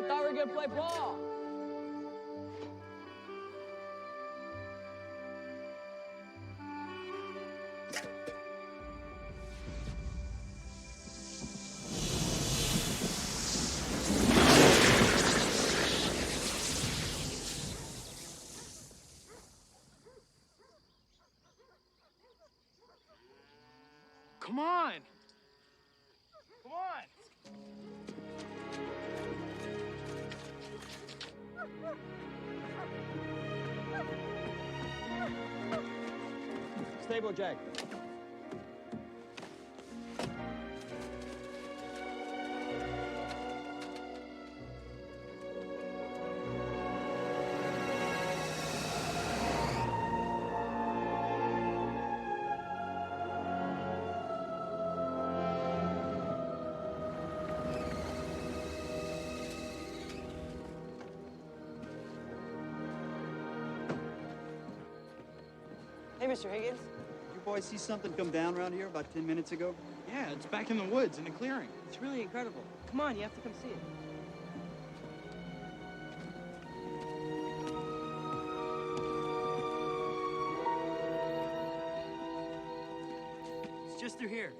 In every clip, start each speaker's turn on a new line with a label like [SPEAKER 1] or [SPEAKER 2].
[SPEAKER 1] I thought we were gonna play ball.
[SPEAKER 2] Come on! Come on!
[SPEAKER 1] Stable, Jack. Hey, Mr. Higgins.
[SPEAKER 3] Did you boys see something come down around here about 10 minutes ago?
[SPEAKER 2] Yeah, it's back in the woods, in the clearing.
[SPEAKER 1] It's really incredible. Come on, you have to come see it. It's just through here.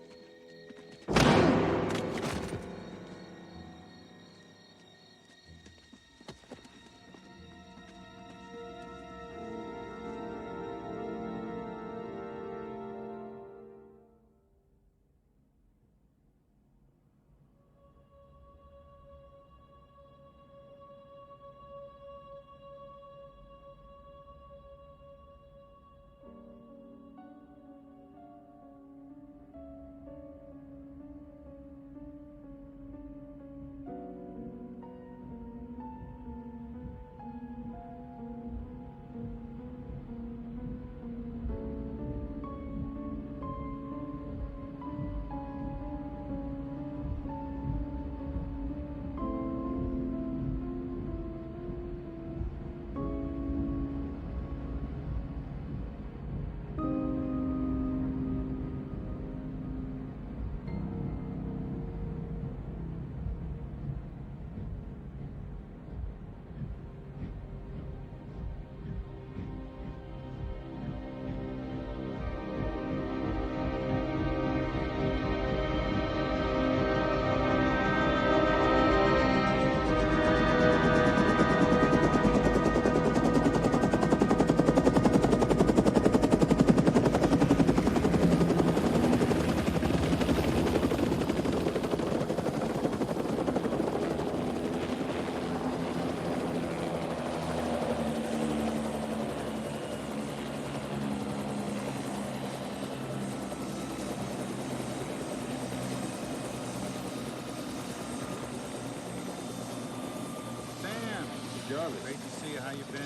[SPEAKER 4] Great to see you. How you been?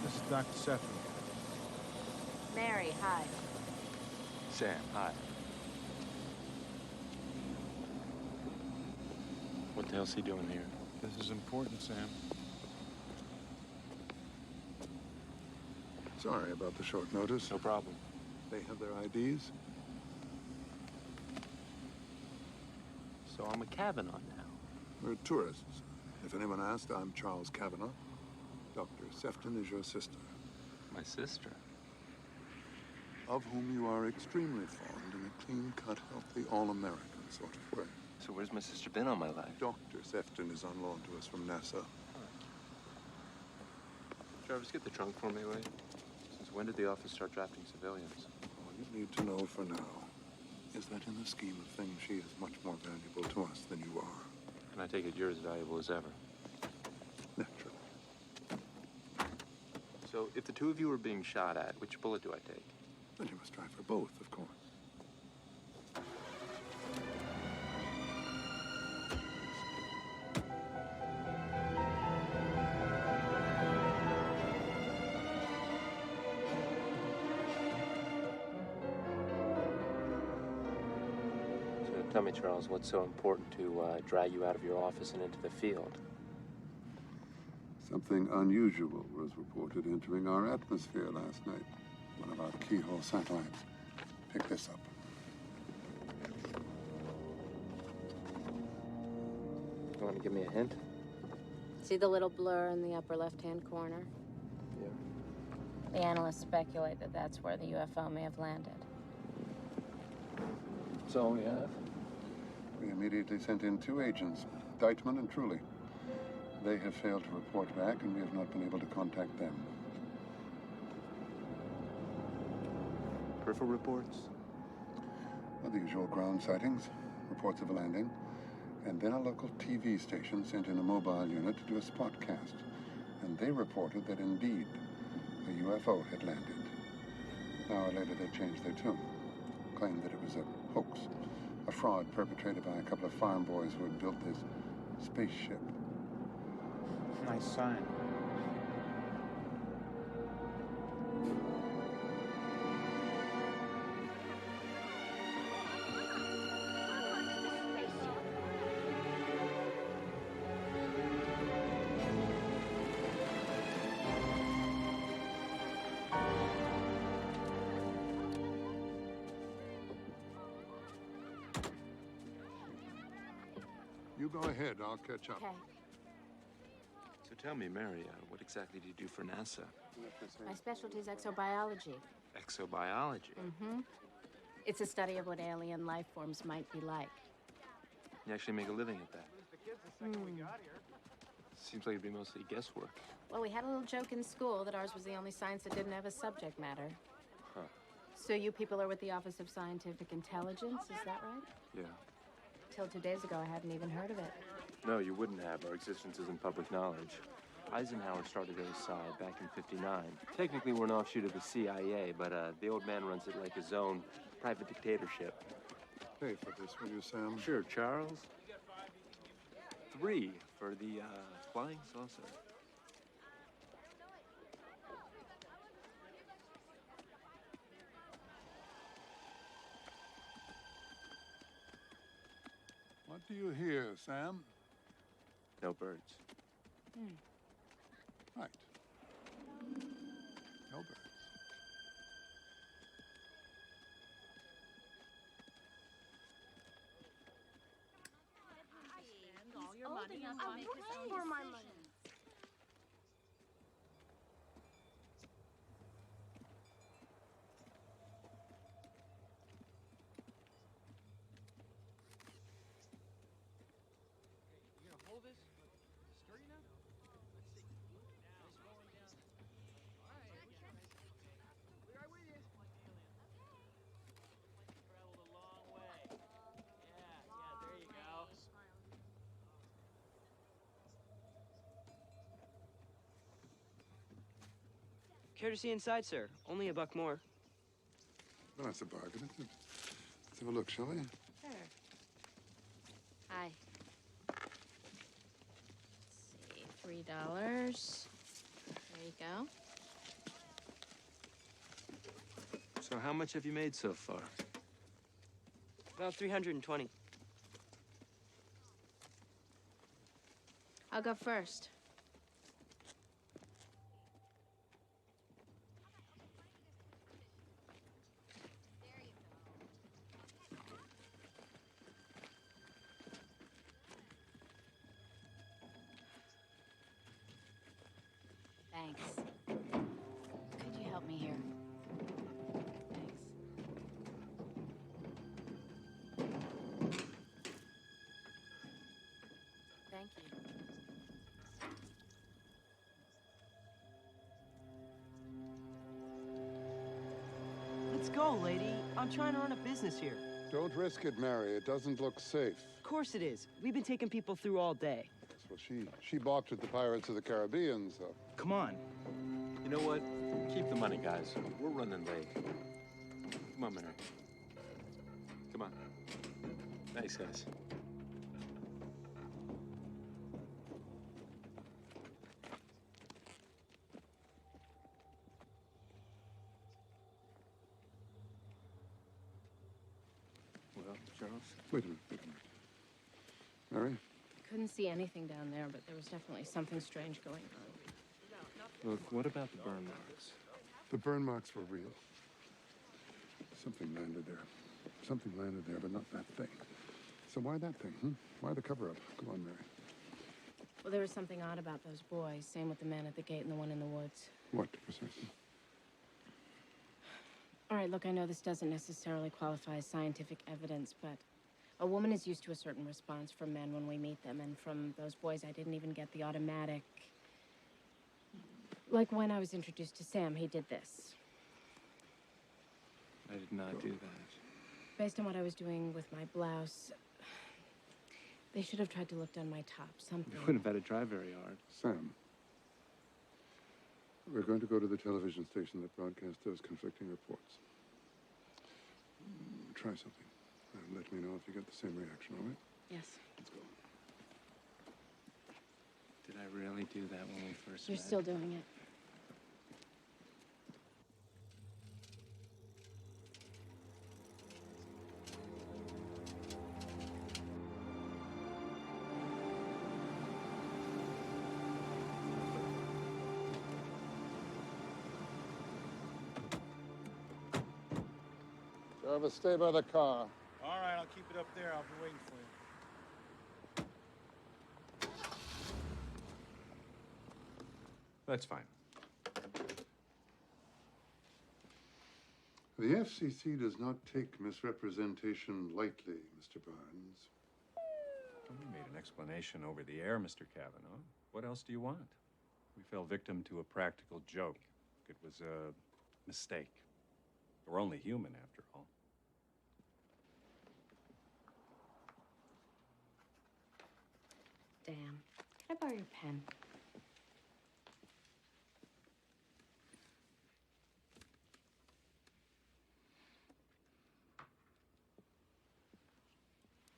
[SPEAKER 4] This is Dr. Sefton.
[SPEAKER 5] Mary, hi.
[SPEAKER 6] Sam, hi. What the hell's he doing here?
[SPEAKER 4] This is important, Sam.
[SPEAKER 7] Sorry about the short notice.
[SPEAKER 6] No problem.
[SPEAKER 7] They have their IDs.
[SPEAKER 6] So I'm a Kavanaugh now.
[SPEAKER 7] We're tourists. If anyone asked, I'm Charles Kavanaugh. Dr. Sefton is your sister,
[SPEAKER 6] My sister.
[SPEAKER 7] of whom you are extremely fond in a clean-cut, healthy, all-American sort of way.
[SPEAKER 6] So where's my sister been all my life?
[SPEAKER 7] Dr. Sefton is on loan to us from NASA.
[SPEAKER 6] Travis, get the trunk for me, will you? Since when did the office start drafting civilians?
[SPEAKER 7] All you need to know for now is that in the scheme of things, she is much more valuable to us than you are.
[SPEAKER 6] And I take it you're as valuable as ever.
[SPEAKER 7] Naturally.
[SPEAKER 6] So if the two of you are being shot at, which bullet do I take?
[SPEAKER 7] Then you must try for both, of course.
[SPEAKER 6] So tell me, Charles, what's so important to drag you out of your office and into the field?
[SPEAKER 7] Something unusual was reported entering our atmosphere last night. One of our keyhole satellites. Pick this up.
[SPEAKER 6] You want to give me a hint?
[SPEAKER 5] See the little blur in the upper left-hand corner?
[SPEAKER 6] Yeah.
[SPEAKER 5] The analysts speculate that that's where the UFO may have landed.
[SPEAKER 6] That's all we have?
[SPEAKER 7] We immediately sent in 2 agents, Deitman and Truly. They have failed to report back, and we have not been able to contact them.
[SPEAKER 6] Peripheral reports?
[SPEAKER 7] Well, the usual ground sightings, reports of a landing, and then a local TV station sent in a mobile unit to do a spot cast. And they reported that indeed a UFO had landed. An hour later, they changed their tune, claimed that it was a hoax, a fraud perpetrated by a couple of farm boys who had built this spaceship.
[SPEAKER 4] Nice sign.
[SPEAKER 7] You go ahead, I'll catch up.
[SPEAKER 5] Okay.
[SPEAKER 6] So tell me, Mary, what exactly do you do for NASA?
[SPEAKER 5] My specialty is exobiology.
[SPEAKER 6] Exobiology?
[SPEAKER 5] Mm-hmm. It's a study of what alien life forms might be like.
[SPEAKER 6] You actually make a living at that? Seems like it'd be mostly guesswork.
[SPEAKER 5] Well, we had a little joke in school that ours was the only science that didn't have a subject matter.
[SPEAKER 6] Huh.
[SPEAKER 5] So you people are with the Office of Scientific Intelligence, is that right?
[SPEAKER 6] Yeah.
[SPEAKER 5] Till 2 days ago, I hadn't even heard of it.
[SPEAKER 6] No, you wouldn't have. Our existence isn't public knowledge. Eisenhower started OSI back in '59. Technically, we're an offshoot of the CIA, but the old man runs it like his own private dictatorship.
[SPEAKER 7] Pay for this, will you, Sam?
[SPEAKER 6] Sure, Charles. 3 for the flying saucer.
[SPEAKER 7] What do you hear, Sam?
[SPEAKER 6] No birds.
[SPEAKER 7] Right. No birds.
[SPEAKER 8] For my money.
[SPEAKER 1] Care to see inside, sir? Only $1 more.
[SPEAKER 7] Well, that's a bargain, isn't it? Let's have a look, shall we?
[SPEAKER 5] Sure. Hi. Let's see, $3. There you go.
[SPEAKER 6] So how much have you made so far?
[SPEAKER 1] About 320.
[SPEAKER 5] I'll go first. Thanks. Could you help me here? Thanks. Thank you.
[SPEAKER 1] Let's go, lady. I'm trying to run a business here.
[SPEAKER 7] Don't risk it, Mary. It doesn't look safe.
[SPEAKER 1] Of course it is. We've been taking people through all day.
[SPEAKER 7] Well, she balked at the Pirates of the Caribbean, so...
[SPEAKER 2] Come on.
[SPEAKER 6] You know what? Keep the money, guys. We're running late. Come on, Mary. Come on. Thanks, guys. Well, Charles?
[SPEAKER 7] Wait a minute, wait a minute. Mary?
[SPEAKER 5] Couldn't see anything down there, but there was definitely something strange going on.
[SPEAKER 6] Look, what about the burn marks?
[SPEAKER 7] The burn marks were real. Something landed there. Something landed there, but not that thing. So why that thing, Why the cover-up? Come on, Mary.
[SPEAKER 5] Well, there was something odd about those boys. Same with the man at the gate and the one in the woods.
[SPEAKER 7] What precisely?
[SPEAKER 5] All right, look, I know this doesn't necessarily qualify as scientific evidence, but a woman is used to a certain response from men when we meet them, and from those boys, I didn't even get the automatic. Like when I was introduced to Sam, he did this.
[SPEAKER 6] I did not do that.
[SPEAKER 5] Based on what I was doing with my blouse, they should have tried to look down my top, something.
[SPEAKER 6] You wouldn't have had to try very hard.
[SPEAKER 7] Sam, we're going to go to the television station that broadcasts those conflicting reports. Try something. And let me know if you get the same reaction, all right?
[SPEAKER 5] Yes.
[SPEAKER 7] Let's go.
[SPEAKER 6] Did I really do that when we first
[SPEAKER 5] You're
[SPEAKER 6] met?
[SPEAKER 5] still doing it.
[SPEAKER 7] Jarvis, stay by the car.
[SPEAKER 4] All right, I'll keep it up there. I'll be waiting for you.
[SPEAKER 8] That's fine.
[SPEAKER 7] The FCC does not take misrepresentation lightly, Mr. Barnes.
[SPEAKER 8] Well, we made an explanation over the air, Mr. Kavanaugh. What else do you want? We fell victim to a practical joke. It was a mistake. We're only human, after all.
[SPEAKER 5] Damn. Can I borrow your pen?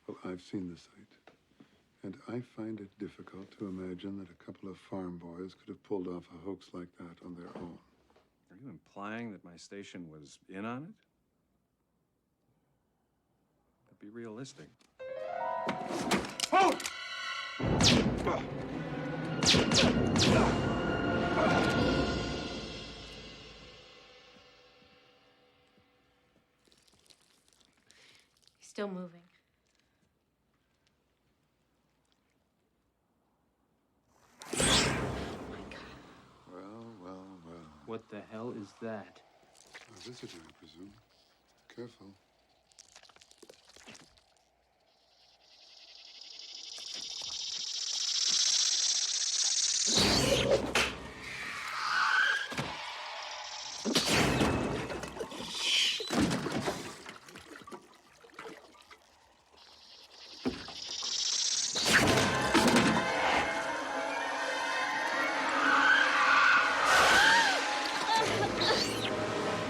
[SPEAKER 7] Well, I've seen the site, and I find it difficult to imagine that a couple of farm boys could have pulled off a hoax like that on their own.
[SPEAKER 8] Are you implying that my station was in on it? Be realistic.
[SPEAKER 7] Oh!
[SPEAKER 5] He's still moving. Oh my God.
[SPEAKER 7] Well.
[SPEAKER 6] What the hell is that?
[SPEAKER 7] A visitor, I presume. Careful.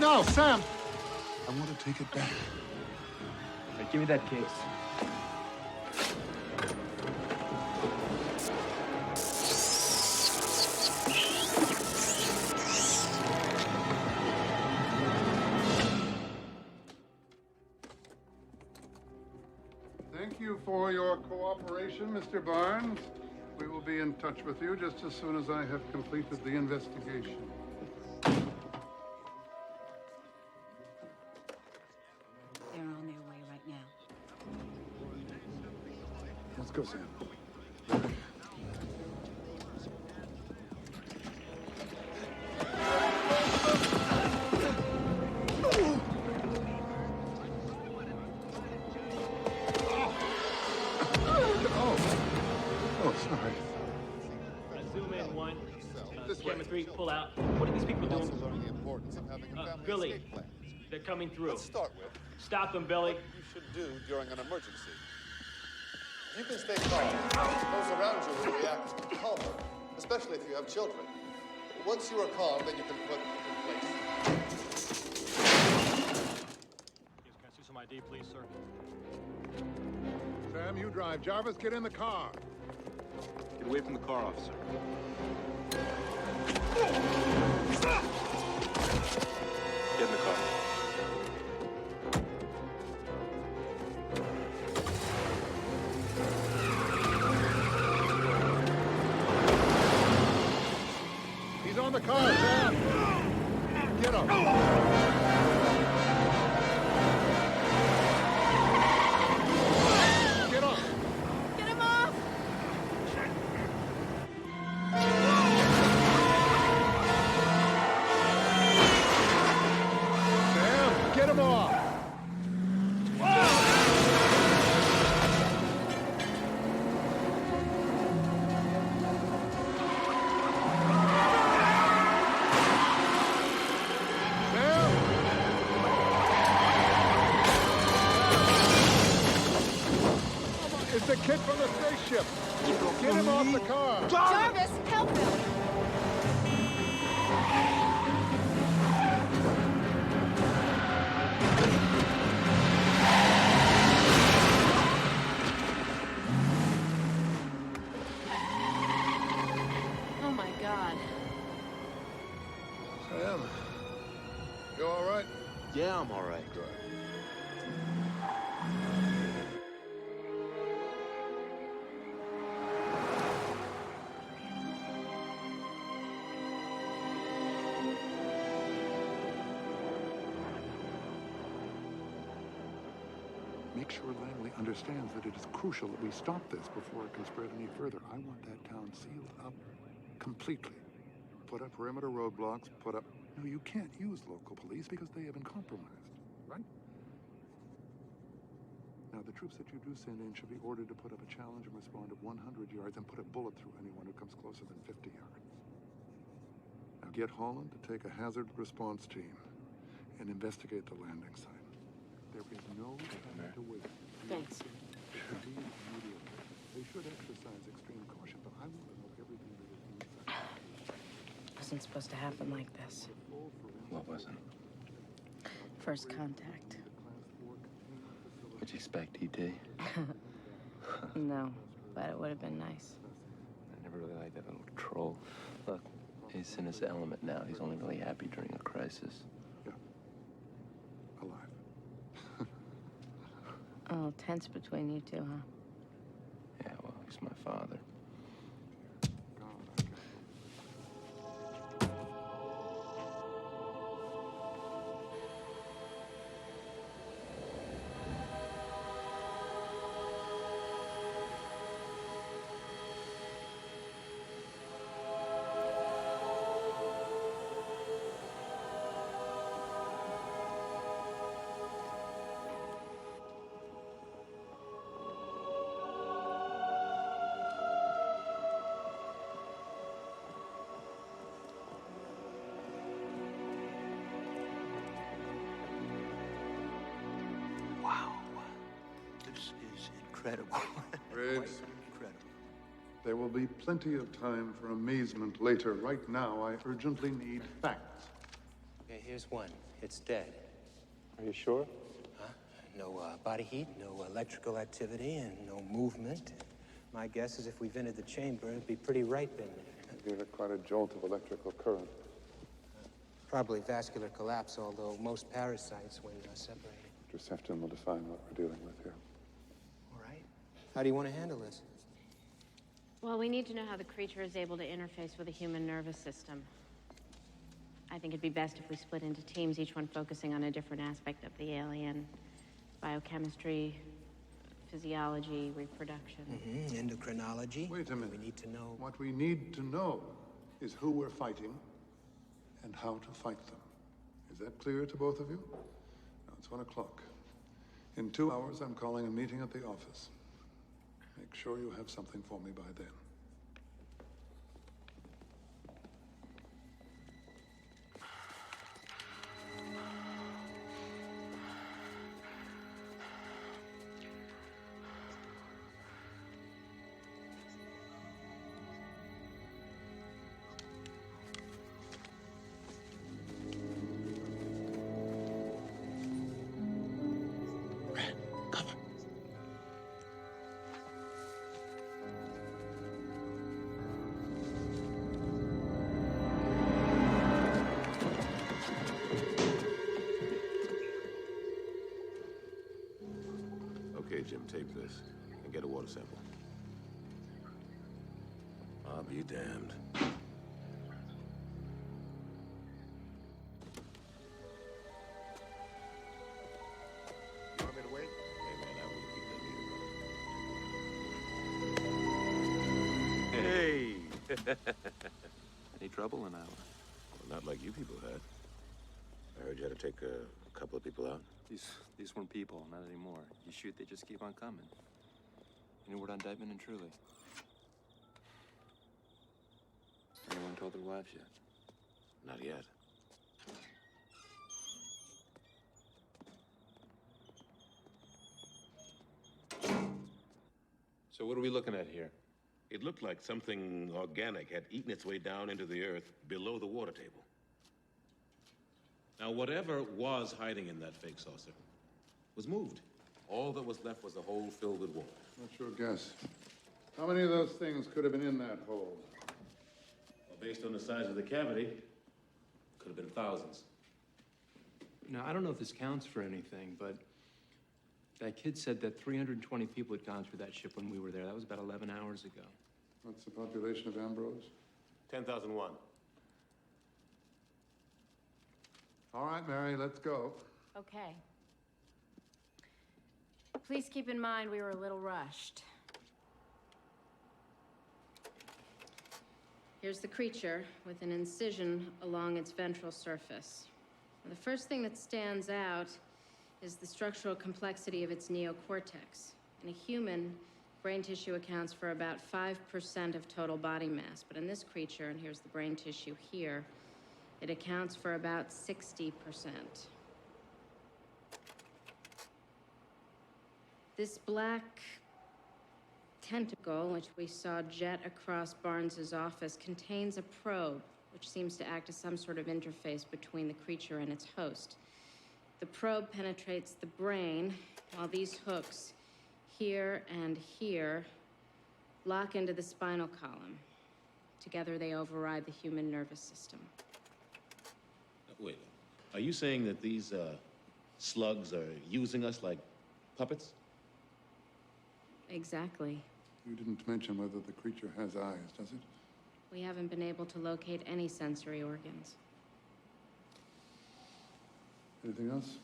[SPEAKER 7] No, Sam! I want to take it back.
[SPEAKER 6] Hey, give me that case.
[SPEAKER 7] Thank you for your cooperation, Mr. Barnes. We will be in touch with you just as soon as I have completed the investigation.
[SPEAKER 9] They're on their way right now.
[SPEAKER 7] Let's go, Sam. Oh, sorry.
[SPEAKER 10] Zoom in one. Camera 3, pull out. What are these people doing?
[SPEAKER 11] Learning the importance of having a family
[SPEAKER 10] Billy,
[SPEAKER 11] escape plan.
[SPEAKER 10] they're coming through.
[SPEAKER 11] Let's start with
[SPEAKER 10] Stop them, Billy.
[SPEAKER 11] what you should do during an emergency. You can stay calm. Those around you will react calmer, especially if you have children. Once you are calm, then you can put in place.
[SPEAKER 10] Yes, can I see some ID, please, sir?
[SPEAKER 7] Sam, you drive. Jarvis, get in the car.
[SPEAKER 6] Get away from the car, officer. Get in the car.
[SPEAKER 7] He's on the car, Sam. Get him. Get him.
[SPEAKER 5] Get him off!
[SPEAKER 7] the kid from the spaceship! Get him off the car!
[SPEAKER 5] Jarvis, help him! Oh my God.
[SPEAKER 11] Sam, you all right?
[SPEAKER 6] Yeah, I'm all right.
[SPEAKER 11] Good.
[SPEAKER 7] Make sure Langley understands that it is crucial that we stop this before it can spread any further. I want that town sealed up completely. Put up perimeter roadblocks, put up... No, you can't use local police because they have been compromised, right? Now, the troops that you do send in should be ordered to put up a challenge and respond at 100 yards and put a bullet through anyone who comes closer than 50 yards. Now, get Holland to take a hazard response team and investigate the landing site. There is no time to wait.
[SPEAKER 5] Thanks.
[SPEAKER 7] They should exercise extreme caution, but I want to know everything that is inside.
[SPEAKER 5] Wasn't supposed to happen like this.
[SPEAKER 6] What wasn't?
[SPEAKER 5] First contact.
[SPEAKER 6] What'd you expect, E.T.?
[SPEAKER 5] No, but it would have been nice.
[SPEAKER 6] I never really liked that little troll. Look, he's in his element now. He's only really happy during a crisis.
[SPEAKER 7] Yeah. Alive.
[SPEAKER 5] A little tense between you two, huh?
[SPEAKER 6] Yeah, well, he's my father.
[SPEAKER 12] Incredible.
[SPEAKER 7] Riggs,
[SPEAKER 12] Incredible.
[SPEAKER 7] there will be plenty of time for amazement later. Right now, I urgently need facts.
[SPEAKER 12] Okay, here's one. It's dead.
[SPEAKER 6] Are you sure?
[SPEAKER 12] Huh? No body heat, no electrical activity, and no movement. My guess is if we vented the chamber, it'd be pretty ripe in there.
[SPEAKER 7] Give it quite a jolt of electrical current.
[SPEAKER 12] Probably vascular collapse, although most parasites, when separated.
[SPEAKER 7] Dr. Sefton will define what we're dealing with here.
[SPEAKER 12] All right. How do you want to handle this?
[SPEAKER 5] Well, we need to know how the creature is able to interface with the human nervous system. I think it'd be best if we split into teams, each one focusing on a different aspect of the alien. Biochemistry, physiology, reproduction.
[SPEAKER 12] Endocrinology.
[SPEAKER 7] Wait a minute.
[SPEAKER 12] We need to know...
[SPEAKER 7] What we need to know is who we're fighting and how to fight them. Is that clear to both of you? Now, it's 1 o'clock. In 2 hours, I'm calling a meeting at the office. Make sure you have something for me by then.
[SPEAKER 13] Okay, Jim, tape this and get a water sample. I'll be damned.
[SPEAKER 11] You want me to wait?
[SPEAKER 13] Hey, man, I wouldn't keep that meeting.
[SPEAKER 6] Any trouble in Iowa?
[SPEAKER 13] Well, not like you people had. I heard you had to take a couple of people out.
[SPEAKER 6] These weren't people, not anymore. You shoot, they just keep on coming. Any word on Dytman and Truly? Anyone told their wives yet?
[SPEAKER 13] Not yet.
[SPEAKER 6] So what are we looking at here?
[SPEAKER 13] It looked like something organic had eaten its way down into the earth below the water table. Now, whatever was hiding in that fake saucer was moved. All that was left was a hole filled with water.
[SPEAKER 7] What's your guess? How many of those things could have been in that hole?
[SPEAKER 13] Well, based on the size of the cavity, could have been thousands.
[SPEAKER 6] Now, I don't know if this counts for anything, but that kid said that 320 people had gone through that ship when we were there. That was about 11 hours ago.
[SPEAKER 7] What's the population of Ambrose?
[SPEAKER 13] 10,001.
[SPEAKER 7] All right, Mary, let's go.
[SPEAKER 5] Okay. Please keep in mind we were a little rushed. Here's the creature with an incision along its ventral surface. Now, the first thing that stands out is the structural complexity of its neocortex. In a human, brain tissue accounts for about 5% of total body mass, but in this creature, and here's the brain tissue here, it accounts for about 60%. This black tentacle, which we saw jet across Barnes's office, contains a probe, which seems to act as some sort of interface between the creature and its host. The probe penetrates the brain, while these hooks, here and here, lock into the spinal column. Together, they override the human nervous system.
[SPEAKER 13] Wait, are you saying that these slugs are using us like puppets?
[SPEAKER 5] Exactly.
[SPEAKER 7] You didn't mention whether the creature has eyes, does it?
[SPEAKER 5] We haven't been able to locate any sensory organs.
[SPEAKER 7] Anything else?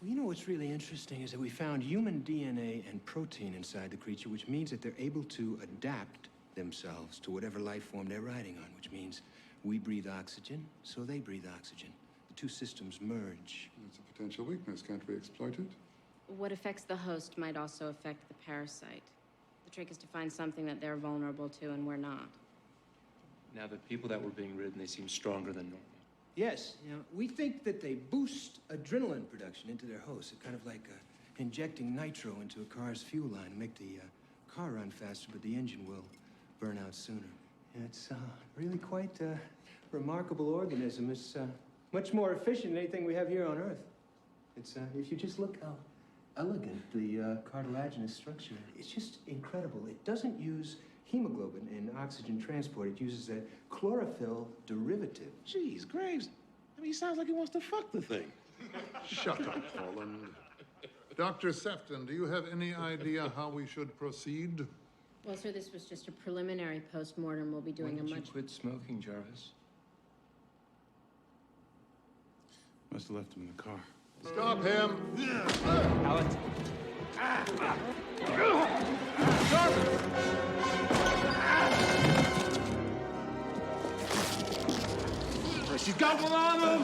[SPEAKER 12] Well, you know what's really interesting is that we found human DNA and protein inside the creature, which means that they're able to adapt themselves to whatever life form they're riding on, which means we breathe oxygen, so they breathe oxygen. The two systems merge.
[SPEAKER 7] It's a potential weakness. Can't we exploit it?
[SPEAKER 5] What affects the host might also affect the parasite. The trick is to find something that they're vulnerable to and we're not.
[SPEAKER 6] Now, the people that were being ridden, they seem stronger than normal.
[SPEAKER 12] Yes, you know, we think that they boost adrenaline production into their host. It's kind of like injecting nitro into a car's fuel line to make the car run faster, but the engine will burn out sooner. Yeah, it's really quite a remarkable organism. It's much more efficient than anything we have here on Earth. It's, if you just look how elegant the cartilaginous structure is. It's just incredible. It doesn't use hemoglobin in oxygen transport. It uses a chlorophyll derivative.
[SPEAKER 13] Jeez, Graves. I mean, he sounds like he wants to fuck the thing.
[SPEAKER 7] Shut up, Holland. Dr. Sefton, do you have any idea how we should proceed?
[SPEAKER 5] Well, sir, this was just a preliminary post-mortem. We'll be doing
[SPEAKER 6] When did
[SPEAKER 5] a much...
[SPEAKER 6] you quit smoking, Jarvis?
[SPEAKER 8] Must have left him in the car.
[SPEAKER 7] Stop him!
[SPEAKER 6] Alan.
[SPEAKER 10] She's got one on him!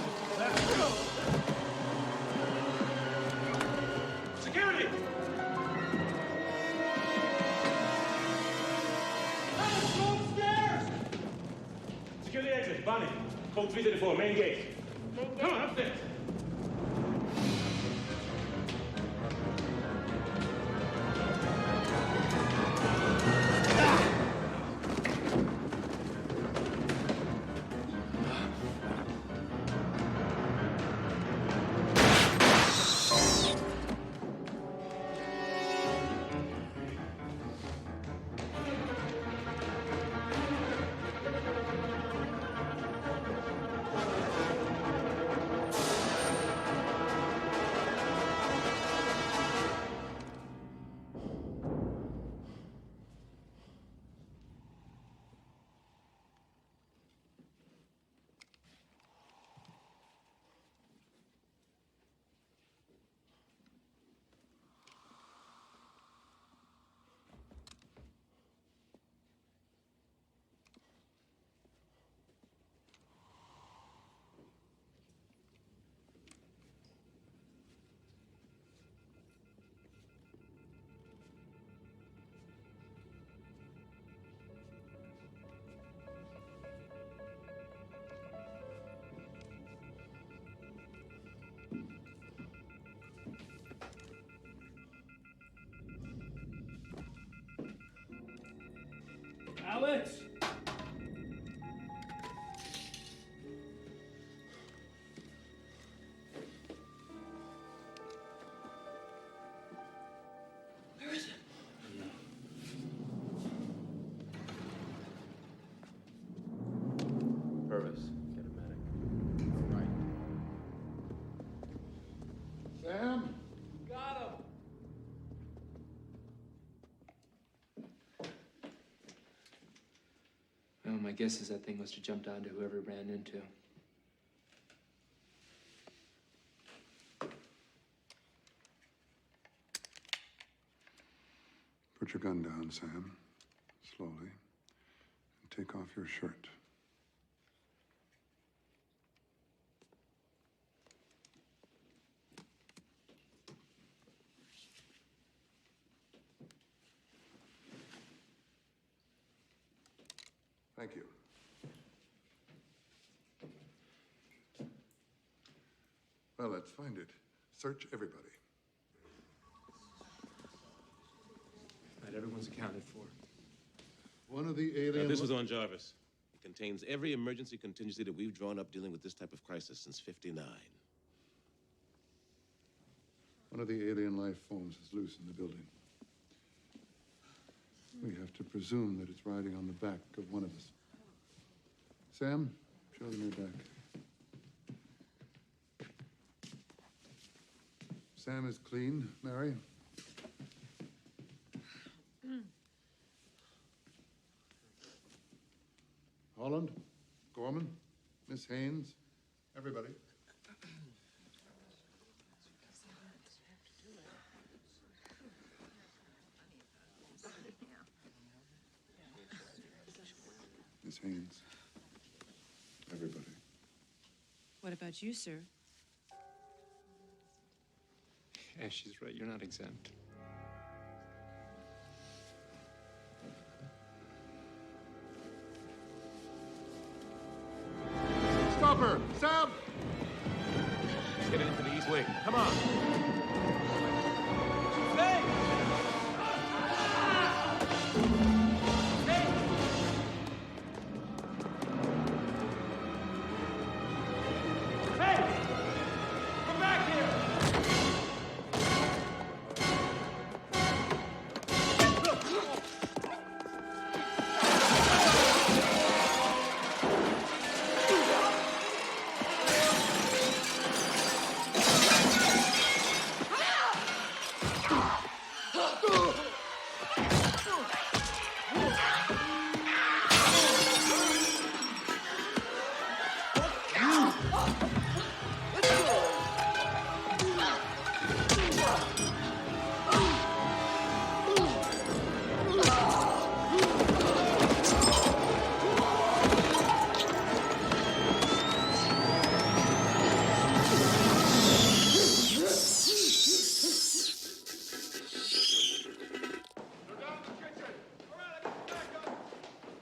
[SPEAKER 10] Security! Go upstairs! Security exit, Bonnie. Code 334, main gate. Come on, upstairs. Silence!
[SPEAKER 1] Where is it?
[SPEAKER 6] Purvis, get a medic.
[SPEAKER 11] Right. Sam?
[SPEAKER 1] Got him.
[SPEAKER 6] Well, my guess is that thing must have jumped onto whoever it ran into.
[SPEAKER 7] Put your gun down, Sam. Slowly. And take off your shirt. Thank you. Well, let's find it. Search everybody.
[SPEAKER 6] Right, everyone's accounted for.
[SPEAKER 11] One of the alien...
[SPEAKER 13] This was on Jarvis. It contains every emergency contingency that we've drawn up dealing with this type of crisis since '59.
[SPEAKER 7] One of the alien life forms is loose in the building. We have to presume that it's riding on the back of one of us. Sam, show them your back. Sam is clean. Mary? Holland? Gorman? Miss Haynes? Everybody. Miss Haynes. Everybody.
[SPEAKER 1] What about you, sir?
[SPEAKER 6] Yeah, she's right. You're not exempt.
[SPEAKER 7] Stop her! Sam!
[SPEAKER 13] Let's get it into the east wing. Come on.
[SPEAKER 1] Hey! Hey! Come back here!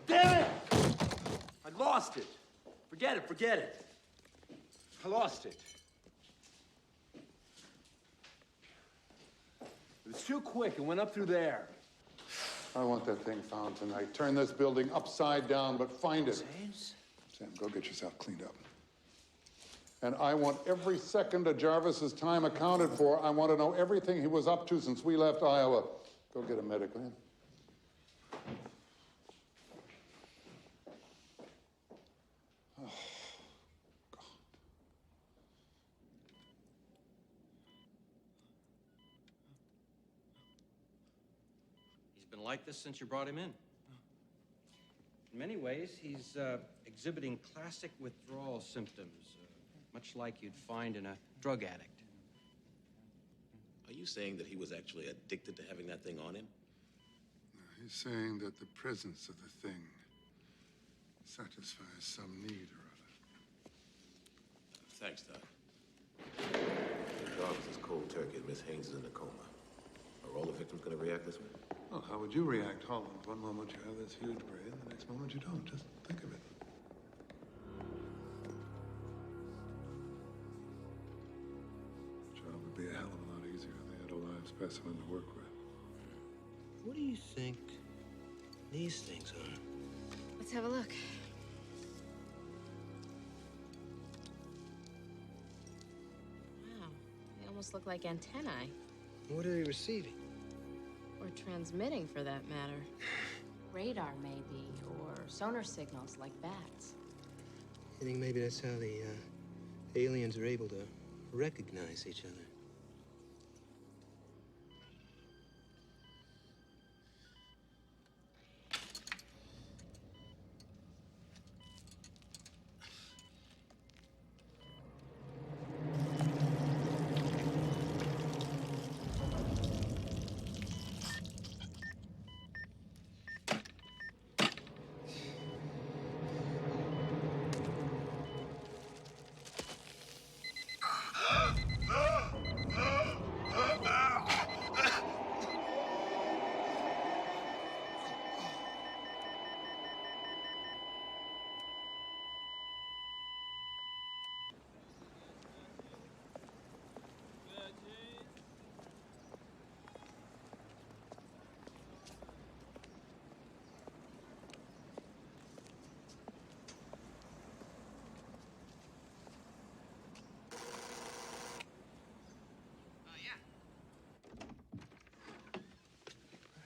[SPEAKER 14] Damn it! I lost it. Forget it, forget it. I lost it. It was too quick. It went up through there.
[SPEAKER 7] I want that thing found tonight. Turn this building upside down, but find it. Sam, go get yourself cleaned up. And I want every second of Jarvis's time accounted for. I want to know everything he was up to since we left Iowa. Go get a medic, will you? Oh, God.
[SPEAKER 15] He's been like this since you brought him in. In many ways, he's exhibiting classic withdrawal symptoms, much like you'd find in a drug addict.
[SPEAKER 13] Are you saying that he was actually addicted to having that thing on him?
[SPEAKER 7] No, he's saying that the presence of the thing satisfies some need or other.
[SPEAKER 13] Thanks, Doc. Jarvis is cold turkey and Miss Haynes is in a coma. Are all the victims going to react this way?
[SPEAKER 7] Well, how would you react, Holland? One moment you have this huge brain, the next moment you don't. Just think of it. The job would be a hell of a lot easier if they had a live specimen to work with.
[SPEAKER 14] What do you think these things are?
[SPEAKER 5] Let's have a look. Wow, they almost look like antennae.
[SPEAKER 12] What are they receiving?
[SPEAKER 5] Or transmitting, for that matter. Radar, maybe, or sonar signals like bats.
[SPEAKER 12] I think maybe that's how the aliens are able to recognize each other.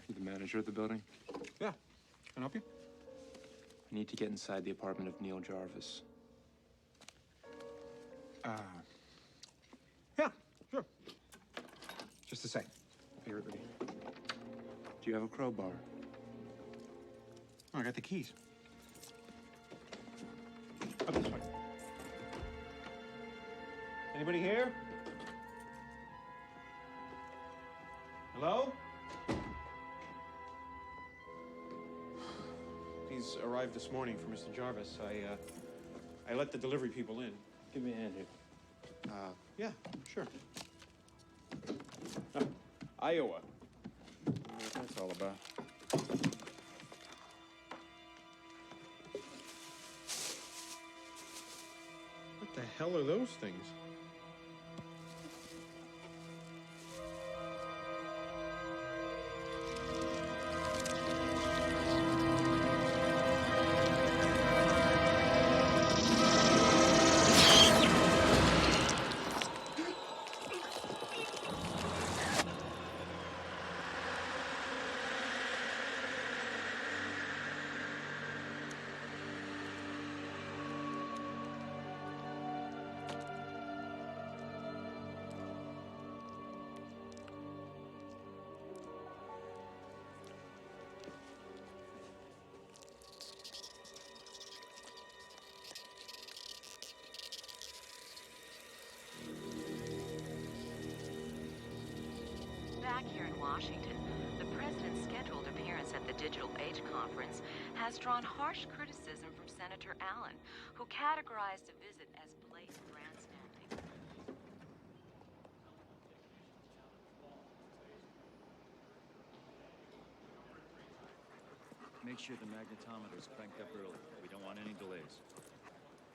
[SPEAKER 6] You the manager of the building?
[SPEAKER 2] Yeah. Can I help you?
[SPEAKER 6] I need to get inside the apartment of Neil Jarvis.
[SPEAKER 2] Yeah, sure. Just a sec. Here, everybody.
[SPEAKER 6] Do you have a crowbar?
[SPEAKER 2] Oh, I got the keys. Up this way. Anybody here? Hello? These arrived this morning for Mr. Jarvis. I let the delivery people in.
[SPEAKER 6] Give me a hand here.
[SPEAKER 2] Yeah, sure. Iowa. What that's all about. What the hell are those things?
[SPEAKER 16] Back here in Washington, the president's scheduled appearance at the Digital Age Conference has drawn harsh criticism from Senator Allen, who categorized the visit as blatant grandstanding.
[SPEAKER 17] Make sure the magnetometer's cranked up early. We don't want any delays.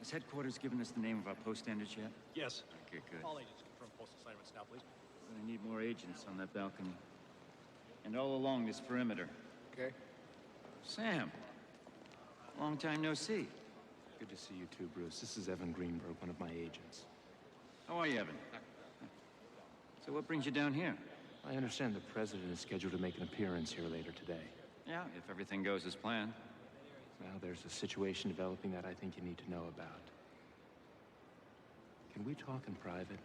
[SPEAKER 17] Has headquarters given us the name of our post standards yet?
[SPEAKER 10] Yes.
[SPEAKER 17] Okay, good.
[SPEAKER 10] All agents confirm post assignments now, please.
[SPEAKER 17] I need more agents on that balcony. And all along this perimeter.
[SPEAKER 10] Okay.
[SPEAKER 17] Sam. Long time no see.
[SPEAKER 6] Good to see you too, Bruce. This is Evan Greenberg, one of my agents.
[SPEAKER 17] How are you, Evan? So what brings you down here?
[SPEAKER 6] I understand the president is scheduled to make an appearance here later today.
[SPEAKER 17] Yeah, if everything goes as planned.
[SPEAKER 6] Well, there's a situation developing that I think you need to know about. Can we talk in private?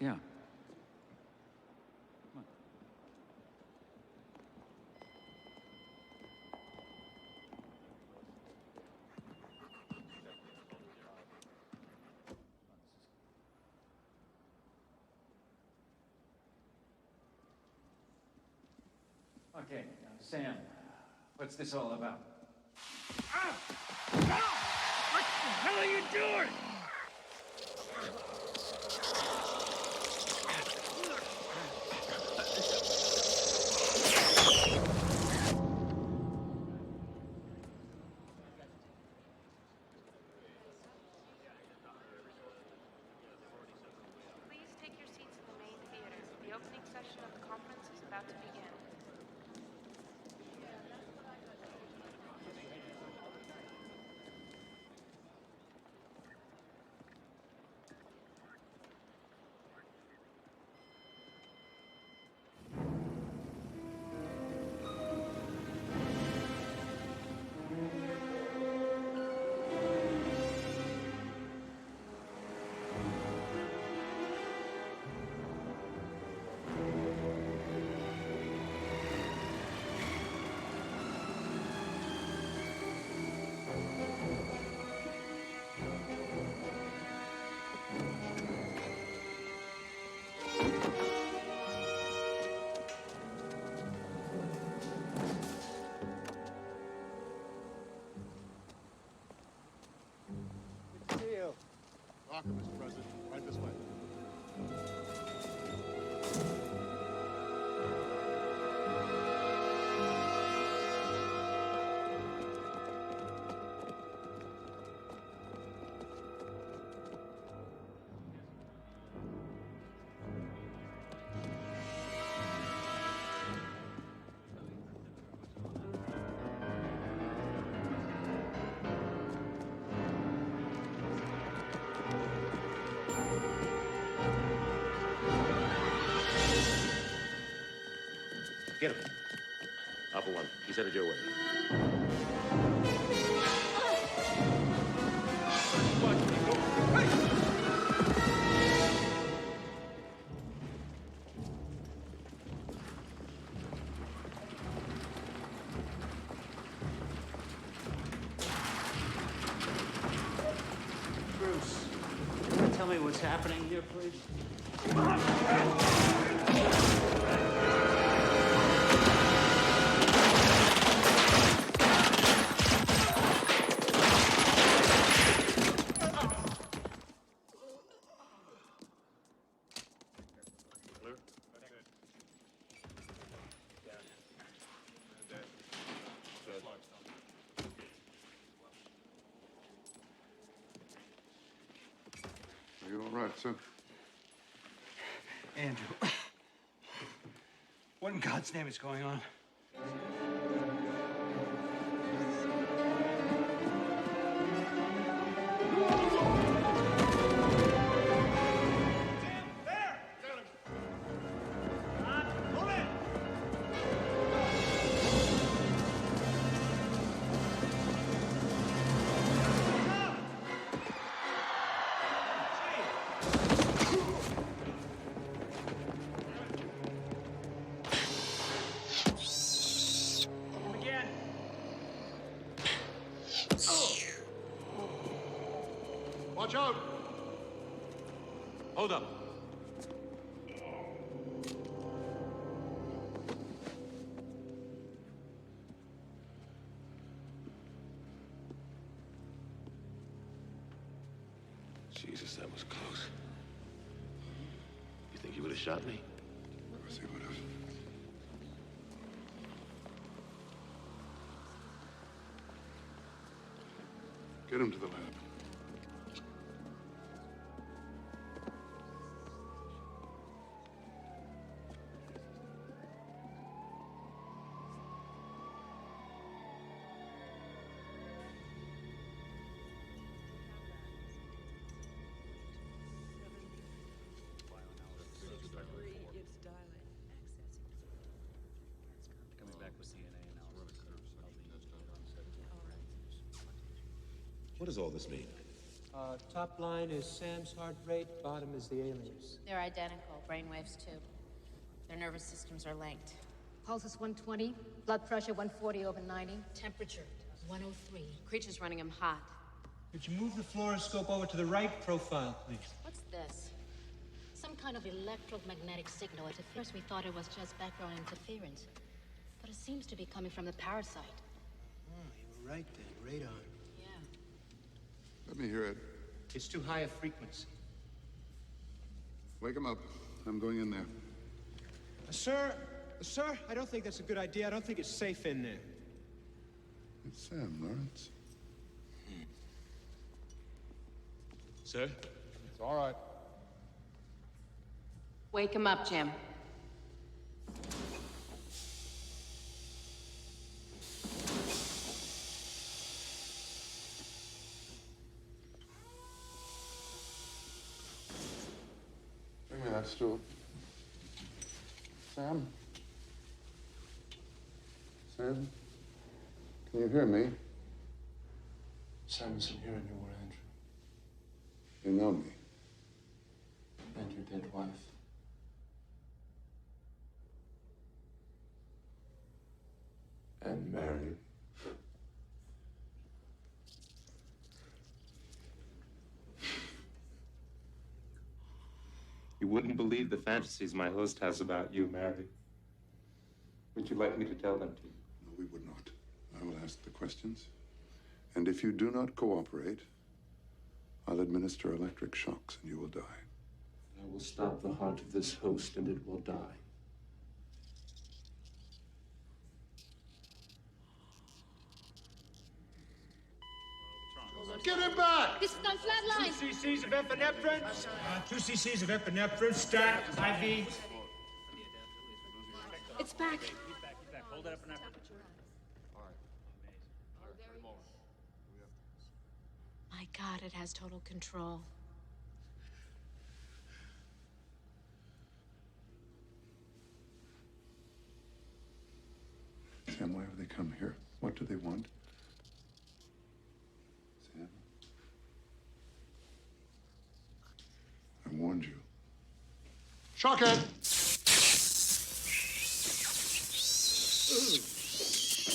[SPEAKER 17] Yeah. Come on. Okay, now, Sam, what's this all about?
[SPEAKER 10] Ah! No! What the hell are you doing?
[SPEAKER 5] Please take your seats in the main theater. The opening session of the conference is about to begin.
[SPEAKER 13] Get him. Alpha 1, he's headed your way.
[SPEAKER 3] Bruce, can you tell me what's happening here, please?
[SPEAKER 7] Are you all right, sir?
[SPEAKER 12] Andrew. What in God's name is going on?
[SPEAKER 11] Watch out!
[SPEAKER 13] Hold up. Jesus, that was close. You think he would have shot me?
[SPEAKER 7] Of course he would have. Get him to the lab.
[SPEAKER 13] What does all this mean?
[SPEAKER 18] Top line is Sam's heart rate, bottom is the aliens.
[SPEAKER 5] They're identical, brainwaves too. Their nervous systems are linked.
[SPEAKER 9] Pulse is 120, blood pressure 140 over 90, temperature 103.
[SPEAKER 5] Creature's running him hot.
[SPEAKER 18] Could you move the fluoroscope over to the right profile, please?
[SPEAKER 5] What's this?
[SPEAKER 9] Some kind of electromagnetic signal. At first we thought it was just background interference. But it seems to be coming from the parasite.
[SPEAKER 12] Oh, you were right then. Radon.
[SPEAKER 9] Yeah.
[SPEAKER 7] Let me hear it.
[SPEAKER 12] It's too high a frequency.
[SPEAKER 7] Wake him up. I'm going in there.
[SPEAKER 12] Sir, I don't think that's a good idea. I don't think it's safe in there.
[SPEAKER 7] It's Sam, Lawrence.
[SPEAKER 13] Sir?
[SPEAKER 7] It's all right.
[SPEAKER 5] Wake him up, Jim.
[SPEAKER 7] Bring me that stool. Sam? Sam? Can you hear me?
[SPEAKER 19] Sam isn't here anymore, Andrew.
[SPEAKER 7] You know me.
[SPEAKER 19] And your dead wife. And Mary.
[SPEAKER 6] You wouldn't believe the fantasies my host has about you, Mary. Would you like me to tell them to you?
[SPEAKER 7] No, we would not. I will ask the questions. And if you do not cooperate, I'll administer electric shocks and you will die.
[SPEAKER 19] I will stop the heart of this host and it will die.
[SPEAKER 11] Get him back!
[SPEAKER 9] This is on flat line.
[SPEAKER 4] 2 cc's of epinephrine. 2 cc's of epinephrine. Stat. IV.
[SPEAKER 9] It's back.
[SPEAKER 17] Hold that epinephrine.
[SPEAKER 5] My God, it has total control.
[SPEAKER 7] Sam, why have they come here? What do they want? Sam? I warned you. Shock it!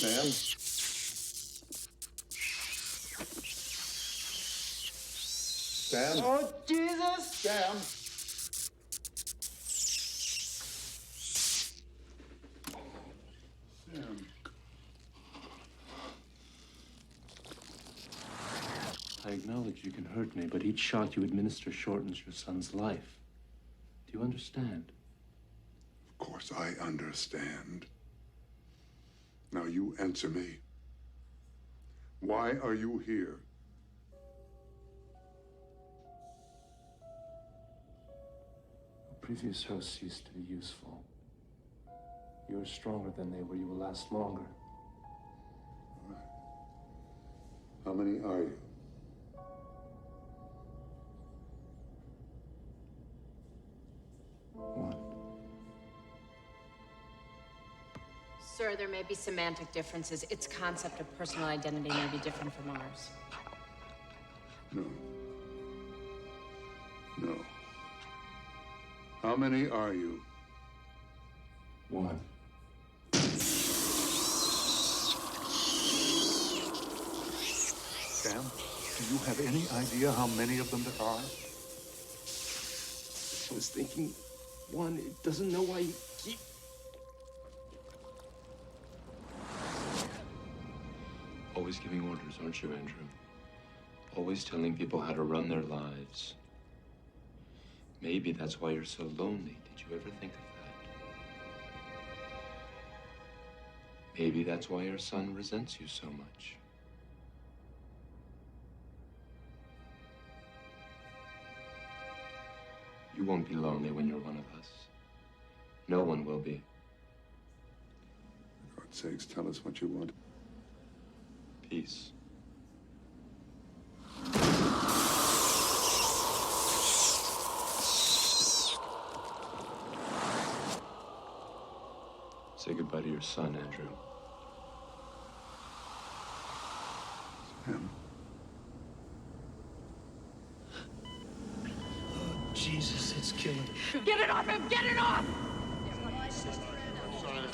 [SPEAKER 7] Sam? Sam?
[SPEAKER 1] Oh, Jesus!
[SPEAKER 7] Sam? Sam.
[SPEAKER 19] I acknowledge you can hurt me, but each shot you administer shortens your son's life. Do you understand?
[SPEAKER 7] Of course I understand. Now you answer me. Why are you here?
[SPEAKER 19] A previous host ceased to be useful. You are stronger than they were. You will last longer.
[SPEAKER 7] All right. How many are you?
[SPEAKER 19] One.
[SPEAKER 5] Sir, there may be semantic differences. Its concept of personal identity may be different from ours.
[SPEAKER 7] No. No. How many are you?
[SPEAKER 19] One.
[SPEAKER 7] Sam, do you have any idea how many of them there are?
[SPEAKER 19] I was thinking, one, it doesn't know why you keep...
[SPEAKER 6] Always giving orders, aren't you, Andrew? Always telling people how to run their lives. Maybe that's why you're so lonely. Did you ever think of that? Maybe that's why your son resents you so much. You won't be lonely when you're one of us. No one will be.
[SPEAKER 7] For God's sakes, tell us what you want.
[SPEAKER 6] Peace. Say goodbye to your son, Andrew.
[SPEAKER 7] Sam.
[SPEAKER 12] Jesus, it's killing him.
[SPEAKER 1] Get it off him! Get it off!
[SPEAKER 7] Sam!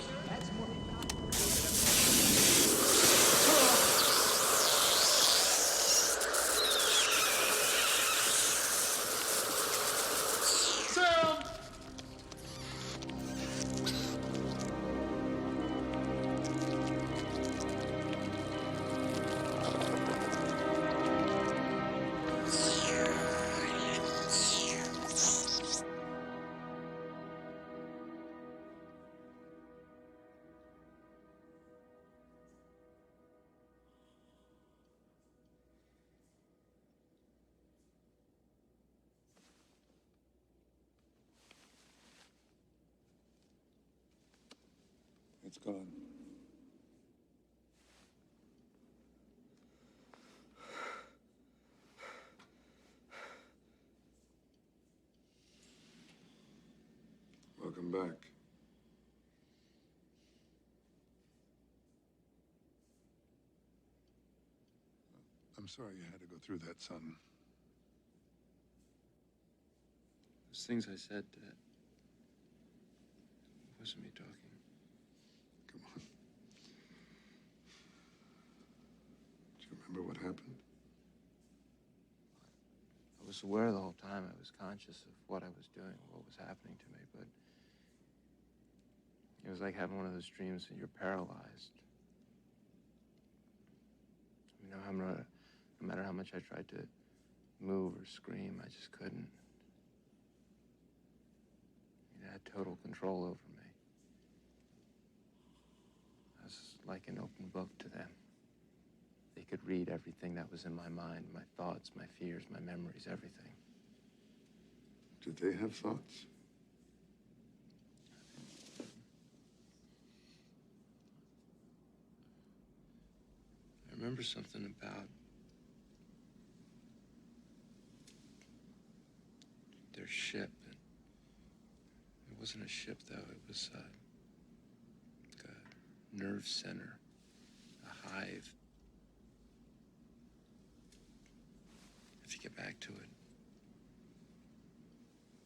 [SPEAKER 7] It's gone. Welcome back. I'm sorry you had to go through that, son.
[SPEAKER 6] Those things I said, Dad. It wasn't me talking.
[SPEAKER 7] Come on. Do you remember what happened?
[SPEAKER 6] I was aware the whole time. I was conscious of what I was doing, what was happening to me, but it was like having one of those dreams that you're paralyzed. You know, no matter how much I tried to move or scream, I just couldn't. It had total control over me. I was like an open book to them. They could read everything that was in my mind, my thoughts, my fears, my memories, everything.
[SPEAKER 7] Did they have thoughts?
[SPEAKER 6] I remember something about their ship. It wasn't a ship, though. It was like a nerve center, a hive. If you get back to it,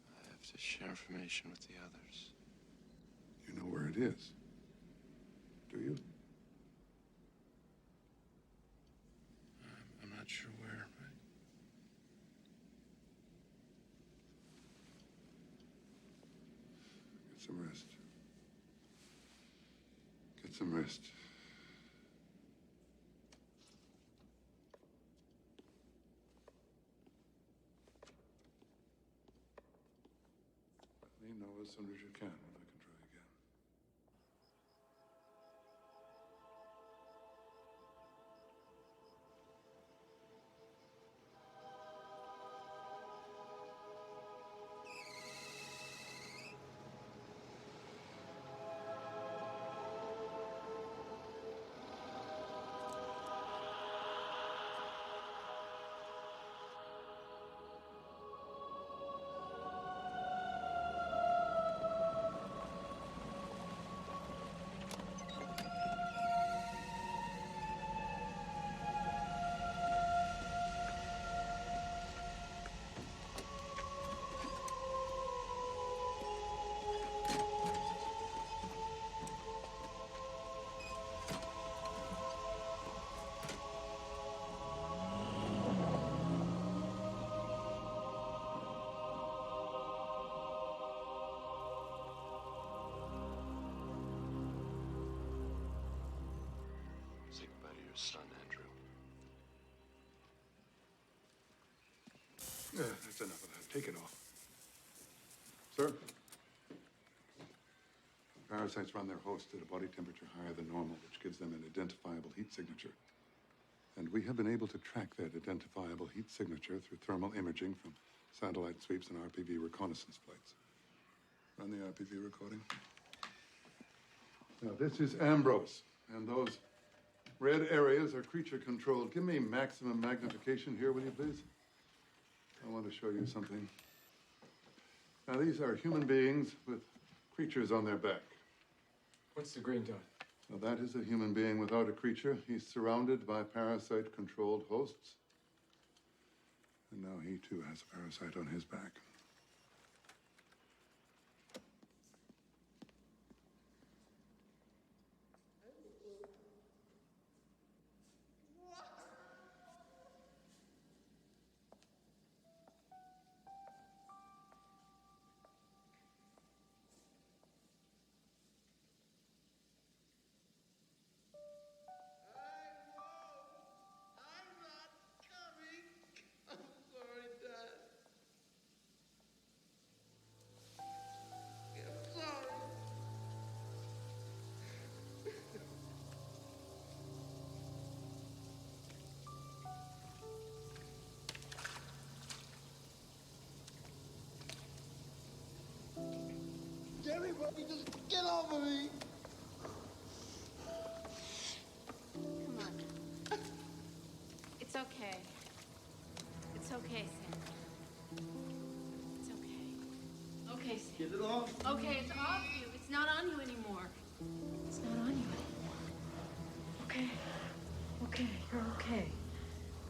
[SPEAKER 6] I have to share information with the others.
[SPEAKER 7] You know where it is, do you?
[SPEAKER 6] I'm not sure where, but...
[SPEAKER 7] Get some rest. Get some rest. Let me know as soon as you can when I can try again.
[SPEAKER 6] Say goodbye to your son, Andrew.
[SPEAKER 7] Yeah, that's enough of that. Take it off. Sir? Parasites run their host at a body temperature higher than normal, which gives them an identifiable heat signature. And we have been able to track that identifiable heat signature through thermal imaging from satellite sweeps and RPV reconnaissance flights. Run the RPV recording. Now, this is Ambrose, and those red areas are creature-controlled. Give me maximum magnification here, will you, please? I want to show you something. Now, these are human beings with creatures on their back.
[SPEAKER 19] What's the green dot?
[SPEAKER 7] Now, that is a human being without a creature. He's surrounded by parasite-controlled hosts. And now he, too, has a parasite on his back.
[SPEAKER 11] Everybody just get over me.
[SPEAKER 5] Come on. It's okay. It's okay, Sam. It's okay. Okay, Sam.
[SPEAKER 11] Get it off.
[SPEAKER 5] Okay, it's off you. It's not on you anymore. It's not on you anymore. Okay. Okay, you're okay.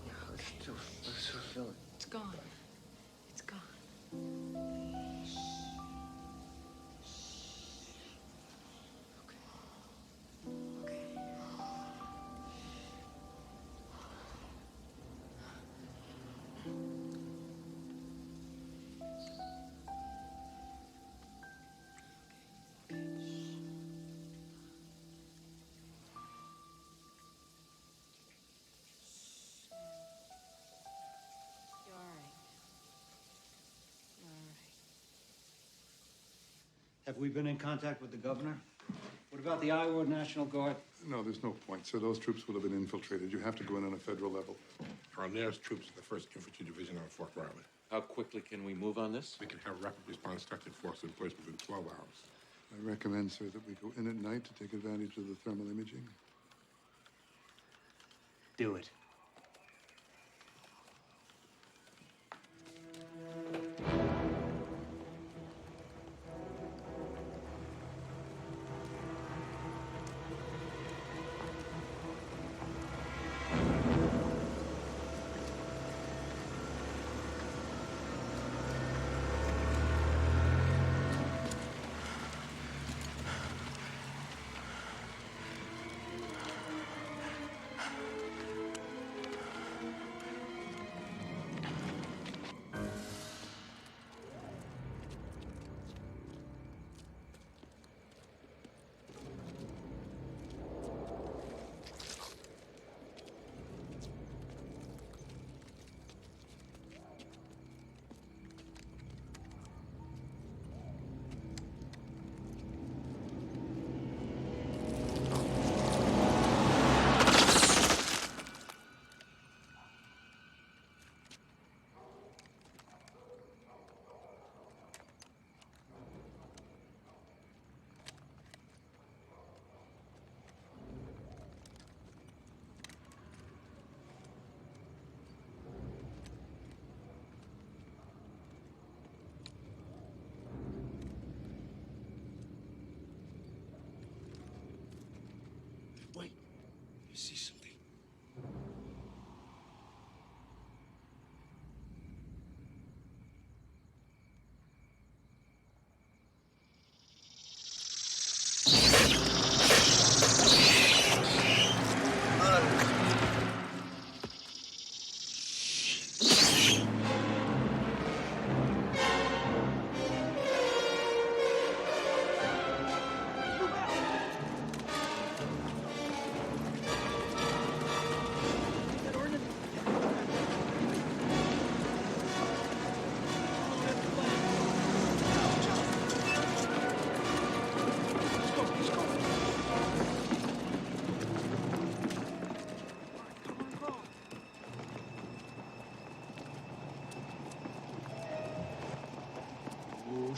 [SPEAKER 5] You're okay.
[SPEAKER 6] What's her feeling?
[SPEAKER 5] It's gone. It's gone. You're all right. You're all right.
[SPEAKER 3] Have we been in contact with the governor? What about the Iowa National Guard?
[SPEAKER 7] No, there's no point, sir. Those troops will have been infiltrated. You have to go in on a federal level.
[SPEAKER 20] Our nearest troops are the 1st Infantry Division on Fort Riley.
[SPEAKER 13] How quickly can we move on this?
[SPEAKER 20] We can have rapid response tactic force in place within 12 hours.
[SPEAKER 7] I recommend, sir, that we go in at night to take advantage of the thermal imaging.
[SPEAKER 3] Do it.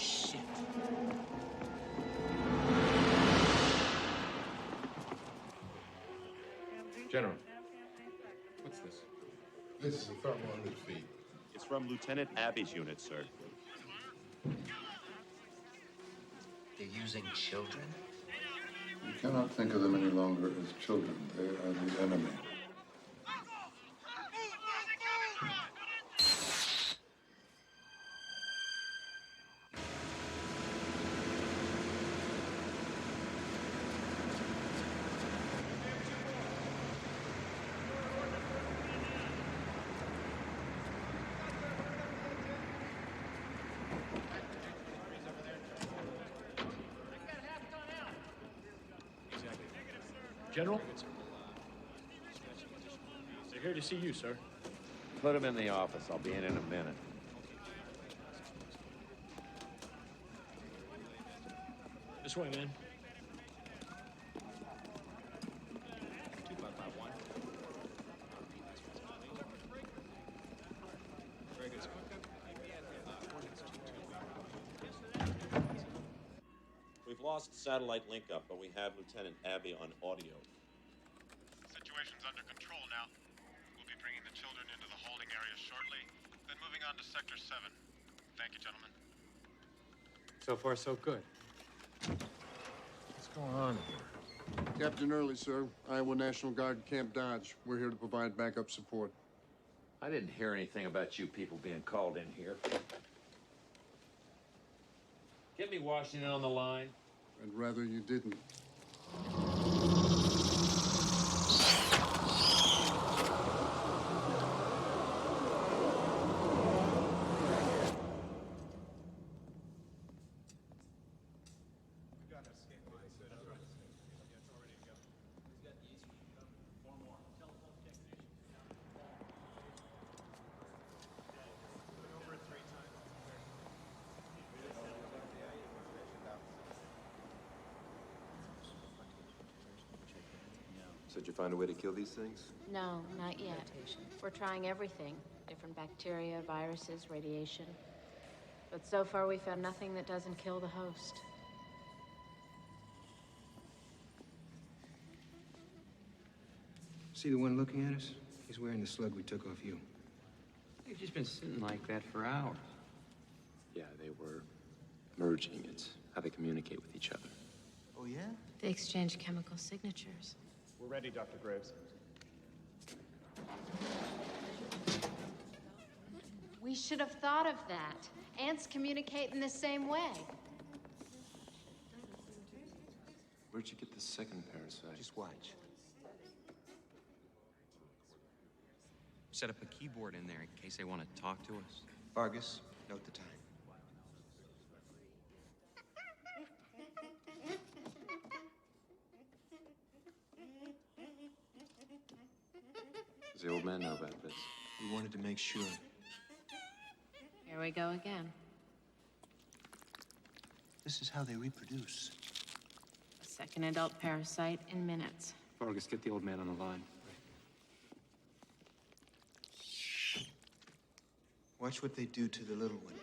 [SPEAKER 14] shit.
[SPEAKER 20] General, what's this? This is a thermometer feed.
[SPEAKER 13] It's from Lieutenant Abbey's unit, sir.
[SPEAKER 14] They're using children?
[SPEAKER 7] You cannot think of them any longer as children. They are the enemy.
[SPEAKER 10] General? They're here to see you, sir.
[SPEAKER 13] Put him in the office. I'll be in a minute.
[SPEAKER 10] This way, man.
[SPEAKER 2] 2551. Very good, sir.
[SPEAKER 13] We've lost satellite link up, but we have Lieutenant Abbey on audio.
[SPEAKER 11] Situation's under control now. We'll be bringing the children into the holding area shortly, then moving on to Sector 7. Thank you, gentlemen.
[SPEAKER 18] So far, so good.
[SPEAKER 20] What's going on here?
[SPEAKER 11] Captain Early, sir. Iowa National Guard, Camp Dodge. We're here to provide backup support.
[SPEAKER 14] I didn't hear anything about you people being called in here. Get me Washington on the line.
[SPEAKER 11] I'd rather you didn't.
[SPEAKER 6] So did you find a way to kill these things?
[SPEAKER 5] No, not yet. We're trying everything. Different bacteria, viruses, radiation. But so far we found nothing that doesn't kill the host.
[SPEAKER 12] See the one looking at us? He's wearing the slug we took off you.
[SPEAKER 15] They've just been sitting like that for hours.
[SPEAKER 6] Yeah, they were merging. It's how they communicate with each other.
[SPEAKER 14] Oh, yeah?
[SPEAKER 5] They exchange chemical signatures.
[SPEAKER 2] We're ready, Dr. Graves.
[SPEAKER 5] We should have thought of that. Ants communicate in the same way.
[SPEAKER 6] Where'd you get the second parasite?
[SPEAKER 15] Just watch. Set up a keyboard in there in case they want to talk to us.
[SPEAKER 12] Vargas, note the time.
[SPEAKER 6] Does the old man know about this?
[SPEAKER 12] We wanted to make sure.
[SPEAKER 5] Here we go again.
[SPEAKER 12] This is how they reproduce.
[SPEAKER 5] A second adult parasite in minutes.
[SPEAKER 18] Vargas, get the old man on the line.
[SPEAKER 12] Watch what they do to the little one.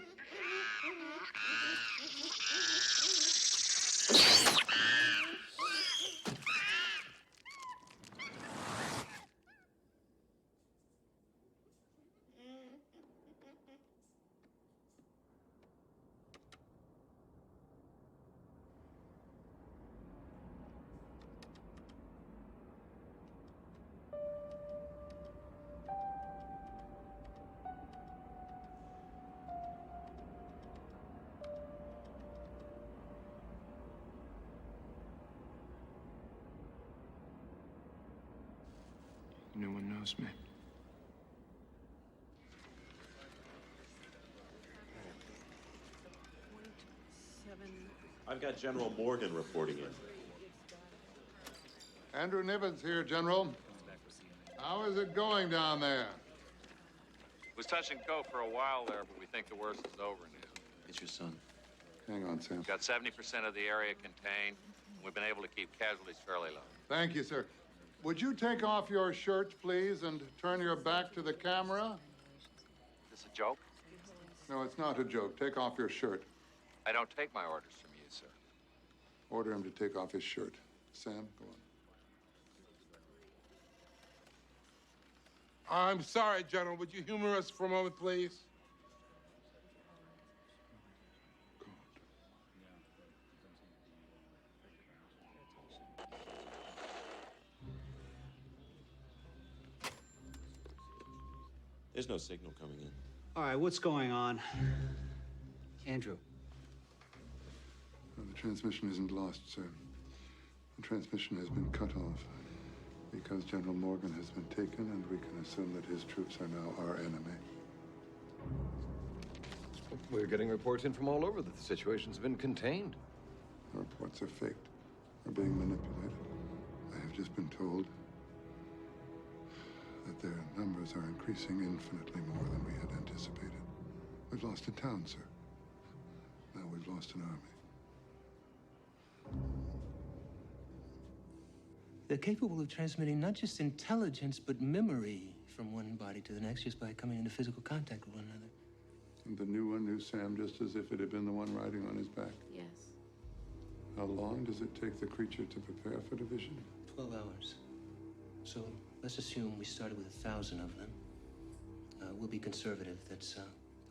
[SPEAKER 19] No one knows me.
[SPEAKER 13] I've got General Morgan reporting in.
[SPEAKER 11] Andrew Niven's here, General. How is it going down there?
[SPEAKER 21] It was touch and go for a while there, but we think the worst is over now.
[SPEAKER 6] It's your son.
[SPEAKER 7] Hang on, Sam.
[SPEAKER 21] We've got 70% of the area contained. We've been able to keep casualties fairly low.
[SPEAKER 11] Thank you, sir. Would you take off your shirt, please, and turn your back to the camera?
[SPEAKER 21] Is this a joke?
[SPEAKER 11] No, it's not a joke. Take off your shirt.
[SPEAKER 21] I don't take my orders from you, sir.
[SPEAKER 7] Order him to take off his shirt. Sam, go on.
[SPEAKER 20] I'm sorry, General. Would you humor us for a moment, please?
[SPEAKER 8] There's no signal coming in.
[SPEAKER 3] All right, what's going on? Andrew.
[SPEAKER 7] No, the transmission isn't lost, sir. The transmission has been cut off because General Morgan has been taken, and we can assume that his troops are now our enemy.
[SPEAKER 22] We're getting reports in from all over that the situation's been contained.
[SPEAKER 7] The reports are faked, are being manipulated. I have just been told that their numbers are increasing infinitely more than we had anticipated. We've lost a town, sir. Now we've lost an army.
[SPEAKER 12] They're capable of transmitting not just intelligence, but memory from one body to the next just by coming into physical contact with one another.
[SPEAKER 7] And the new one knew Sam just as if it had been the one riding on his back.
[SPEAKER 5] Yes.
[SPEAKER 7] How long does it take the creature to prepare for division?
[SPEAKER 12] 12 hours. So let's assume we started with 1,000 of them. We'll be conservative. That's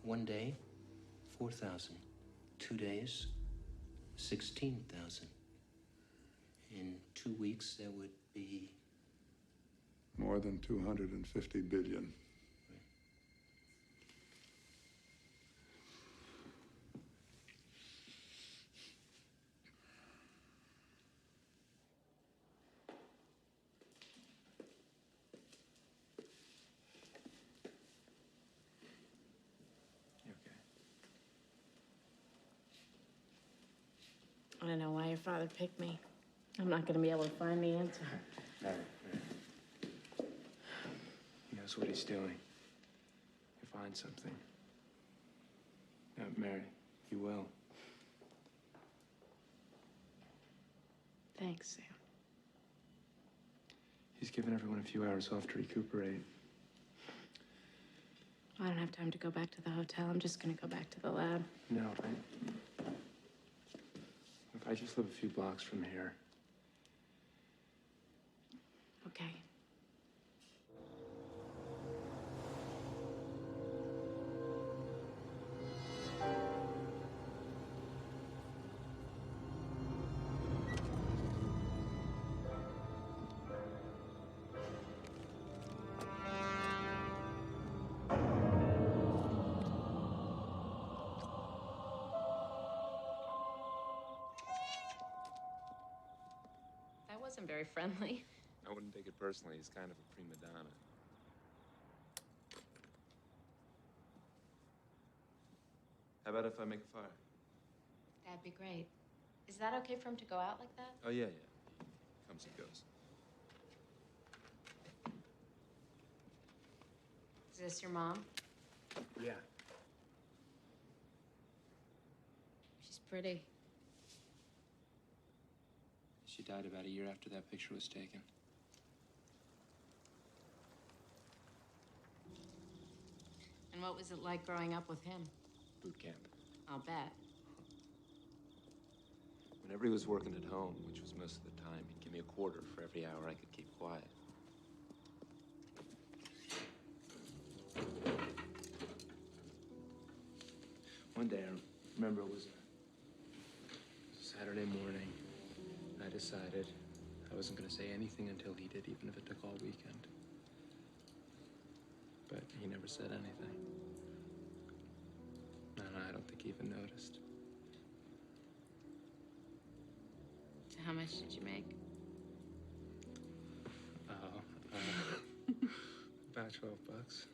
[SPEAKER 12] 1 day, 4,000. 2 days, 16,000. In 2 weeks, there would be...
[SPEAKER 7] More than 250 billion.
[SPEAKER 5] I don't know why your father picked me. I'm not going to be able to find the answer.
[SPEAKER 19] Mary. He knows what he's doing. He'll find something. No, Mary, he will.
[SPEAKER 5] Thanks, Sam.
[SPEAKER 19] He's given everyone a few hours off to recuperate.
[SPEAKER 5] I don't have time to go back to the hotel. I'm just going to go back to the lab.
[SPEAKER 19] No, if I just live a few blocks from here.
[SPEAKER 5] Okay. That wasn't very friendly.
[SPEAKER 6] I wouldn't take it personally. He's kind of a prima donna. How about if I make a fire?
[SPEAKER 5] That'd be great. Is that okay for him to go out like that?
[SPEAKER 6] Oh, yeah. He comes and goes.
[SPEAKER 5] Is this your mom?
[SPEAKER 19] Yeah.
[SPEAKER 5] She's pretty.
[SPEAKER 19] She died about a year after that picture was taken.
[SPEAKER 5] And what was it like growing up with him?
[SPEAKER 6] Boot camp.
[SPEAKER 5] I'll bet.
[SPEAKER 6] Whenever he was working at home, which was most of the time, he'd give me a quarter for every hour I could keep quiet.
[SPEAKER 19] One day, I remember it was a Saturday morning. I decided I wasn't going to say anything until he did, even if it took all weekend. But he never said anything. No, I don't think he even noticed.
[SPEAKER 5] So how much did you make?
[SPEAKER 19] About $12.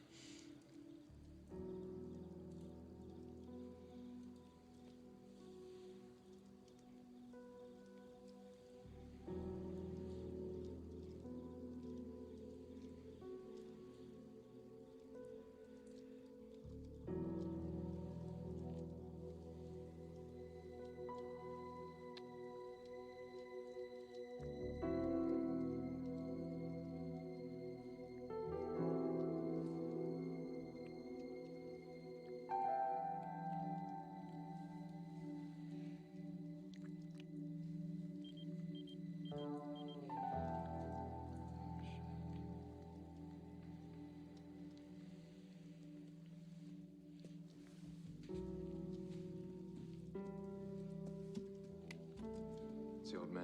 [SPEAKER 19] It's the old man.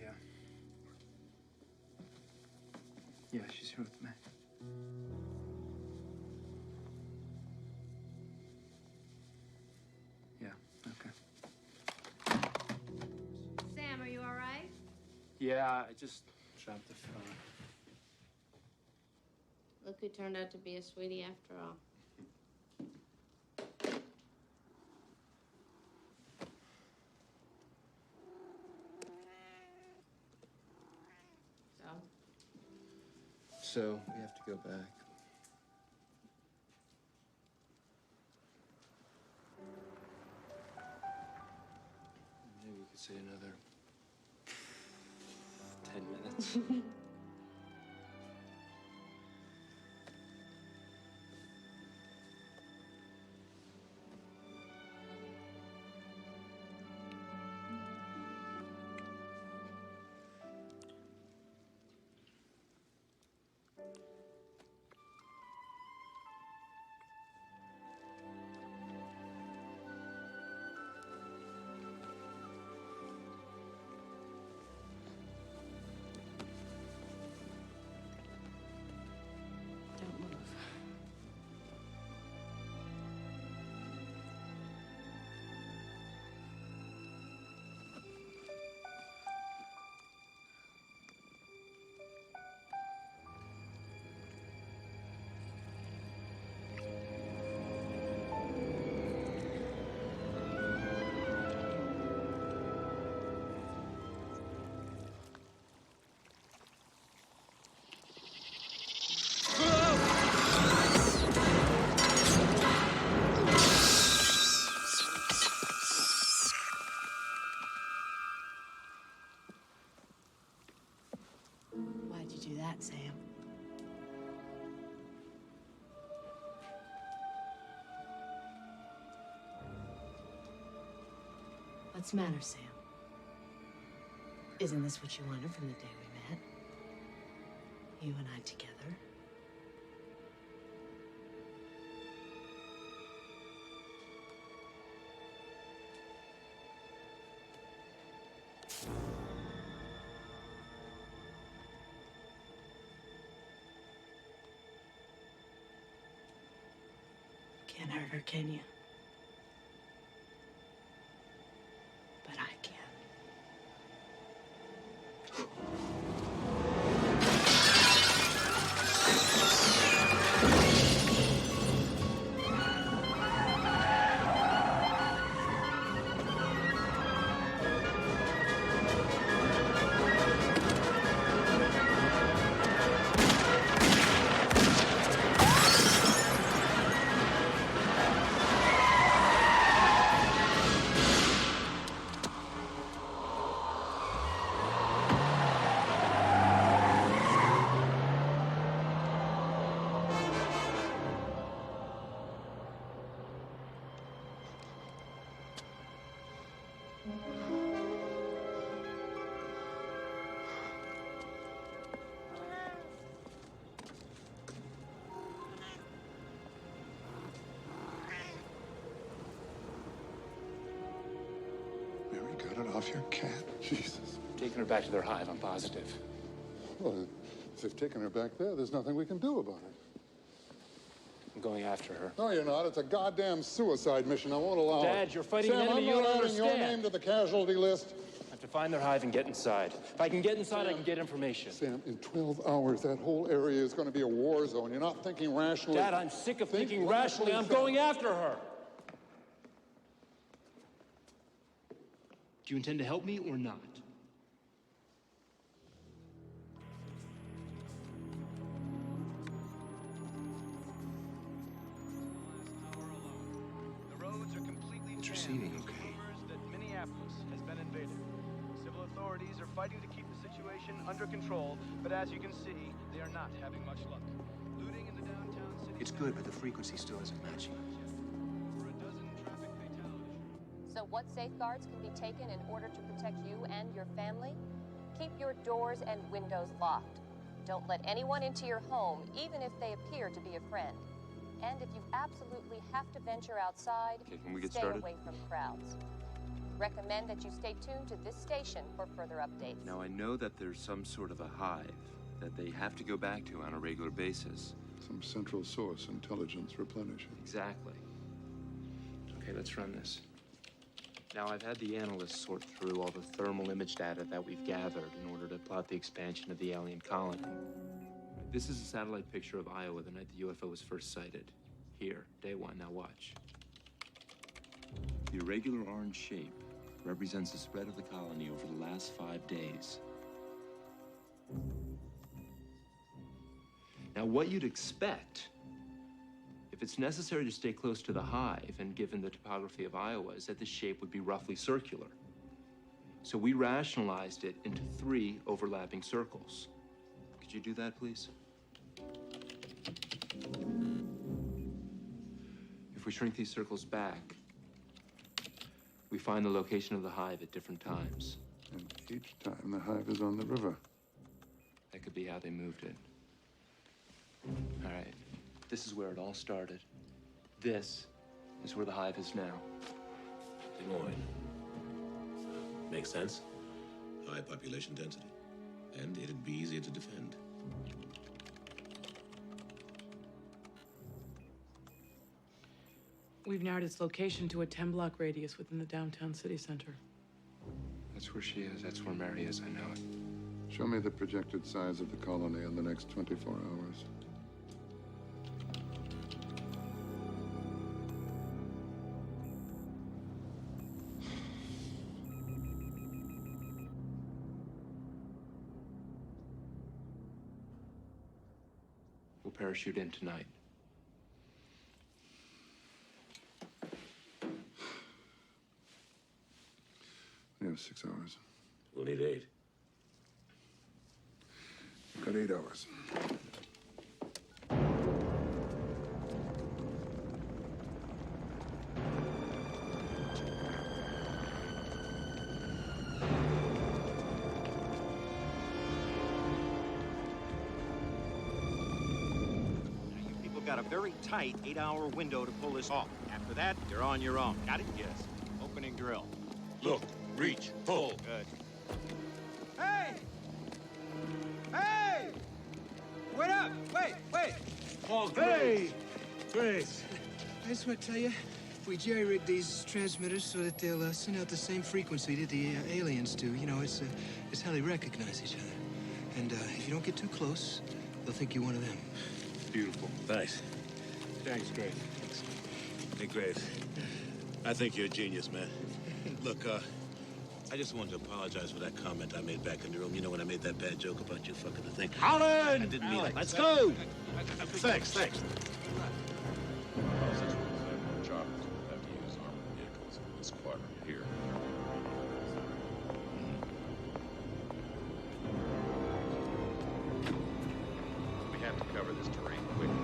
[SPEAKER 19] Yeah. Yeah, she's here with me. Yeah, okay.
[SPEAKER 5] Sam, are you all right?
[SPEAKER 19] Yeah, I just dropped the phone.
[SPEAKER 5] Look who turned out to be a sweetie after all.
[SPEAKER 19] So, we have to go back. Maybe we could say another 10 minutes.
[SPEAKER 5] Don't move.
[SPEAKER 1] Why'd you do that, Sam? What's the matter, Sam? Isn't this what you wanted from the day we met? You and I together? Can't hurt her, can you? But I can.
[SPEAKER 7] Mary got it off your cat. Jesus.
[SPEAKER 19] Taking her back to their hive, I'm positive.
[SPEAKER 7] Well, if they've taken her back there, there's nothing we can do about it.
[SPEAKER 19] I'm going after her.
[SPEAKER 7] No, you're not. It's a goddamn suicide mission. I won't allow it.
[SPEAKER 14] Dad, you're fighting
[SPEAKER 7] Sam,
[SPEAKER 14] an enemy
[SPEAKER 7] I'm
[SPEAKER 14] you
[SPEAKER 7] not
[SPEAKER 14] don't
[SPEAKER 7] adding your
[SPEAKER 14] understand.
[SPEAKER 7] name to the casualty list.
[SPEAKER 14] I have to find their hive and get inside. If I can get inside, I can get information.
[SPEAKER 7] Sam, in 12 hours, that whole area is going to be a war zone. You're not thinking rationally.
[SPEAKER 14] Dad, I'm sick of
[SPEAKER 7] Think
[SPEAKER 14] thinking rationally. I'm
[SPEAKER 7] Sam.
[SPEAKER 14] going after her. Do you intend to help me or not?
[SPEAKER 4] The roads are completely
[SPEAKER 12] It's
[SPEAKER 4] jammed.
[SPEAKER 12] receiving okay.
[SPEAKER 4] Rumors that Minneapolis has been invaded. Civil authorities are fighting to keep the situation under control, but as you can see, they are not having much luck. Looting in the downtown city.
[SPEAKER 12] It's good, but the frequency still isn't matching.
[SPEAKER 4] For a
[SPEAKER 9] what safeguards can be taken in order to protect you and your family? Keep your doors and windows locked. Don't let anyone into your home, even if they appear to be a friend. And if you absolutely have to venture outside,
[SPEAKER 6] Okay, can we get
[SPEAKER 9] stay
[SPEAKER 6] started?
[SPEAKER 9] away from crowds. Recommend that you stay tuned to this station for further updates.
[SPEAKER 6] Now, I know that there's some sort of a hive that they have to go back to on a regular basis.
[SPEAKER 7] Some central source, intelligence replenishing.
[SPEAKER 6] Exactly. Okay, let's run this. Now, I've had the analysts sort through all the thermal image data that we've gathered in order to plot the expansion of the alien colony. This is a satellite picture of Iowa the night the UFO was first sighted. Here, day one. Now watch. The irregular orange shape represents the spread of the colony over the last 5 days. Now, what you'd expect, if it's necessary to stay close to the hive, and given the topography of Iowa, is that the shape would be roughly circular. So we rationalized it into 3 overlapping circles. Could you do that, please? If we shrink these circles back, we find the location of the hive at different times.
[SPEAKER 7] And each time the hive is on the river.
[SPEAKER 6] That could be how they moved it. All right, this is where it all started. This is where the hive is now.
[SPEAKER 13] Des Moines. Makes sense. High population density. And it'd be easier to defend.
[SPEAKER 16] We've narrowed its location to a 10-block radius within the downtown city center.
[SPEAKER 6] That's where she is. That's where Mary is. I know it.
[SPEAKER 7] Show me the projected size of the colony in the next 24 hours.
[SPEAKER 6] We'll parachute in tonight.
[SPEAKER 7] We have 6 hours.
[SPEAKER 13] We'll need 8.
[SPEAKER 7] We've got 8 hours.
[SPEAKER 23] People got a very tight 8-hour window to pull this off. After that, you're on your own. Got it? Yes. Opening drill.
[SPEAKER 13] Look, reach, pull.
[SPEAKER 23] Good.
[SPEAKER 12] Hey! Hey! Wait up! Wait!
[SPEAKER 13] Paul
[SPEAKER 12] Hey! Grace. I just want to tell you, we jerry-rigged these transmitters so that they'll send out the same frequency that the aliens do. You know, it's how they recognize each other. And if you don't get too close, they'll think you're one of them.
[SPEAKER 13] Beautiful. Thanks. Thanks, Grace. Hey, Grace. I think you're a genius, man. Look, I just wanted to apologize for that comment I made back in the room. You know, when I made that bad joke about you fucking the thing.
[SPEAKER 23] Alan!
[SPEAKER 13] I didn't mean it.
[SPEAKER 23] Let's go!
[SPEAKER 13] Thanks.
[SPEAKER 8] Job is to have to use armored vehicles in this quadrant here.
[SPEAKER 21] We have to cover this terrain quickly.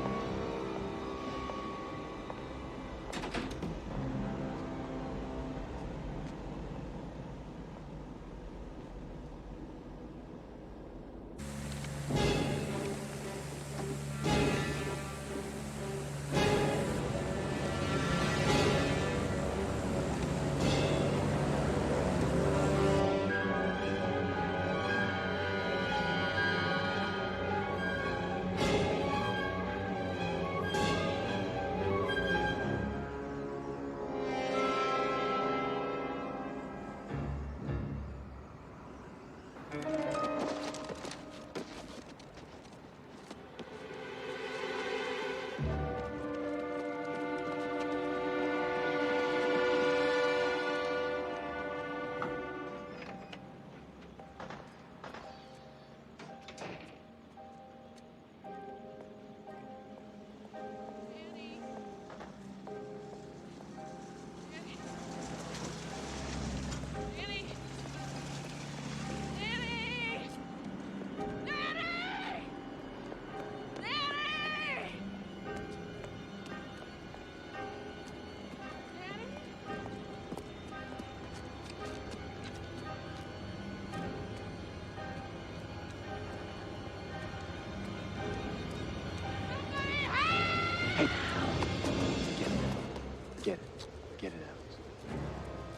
[SPEAKER 19] Get it. Get it out.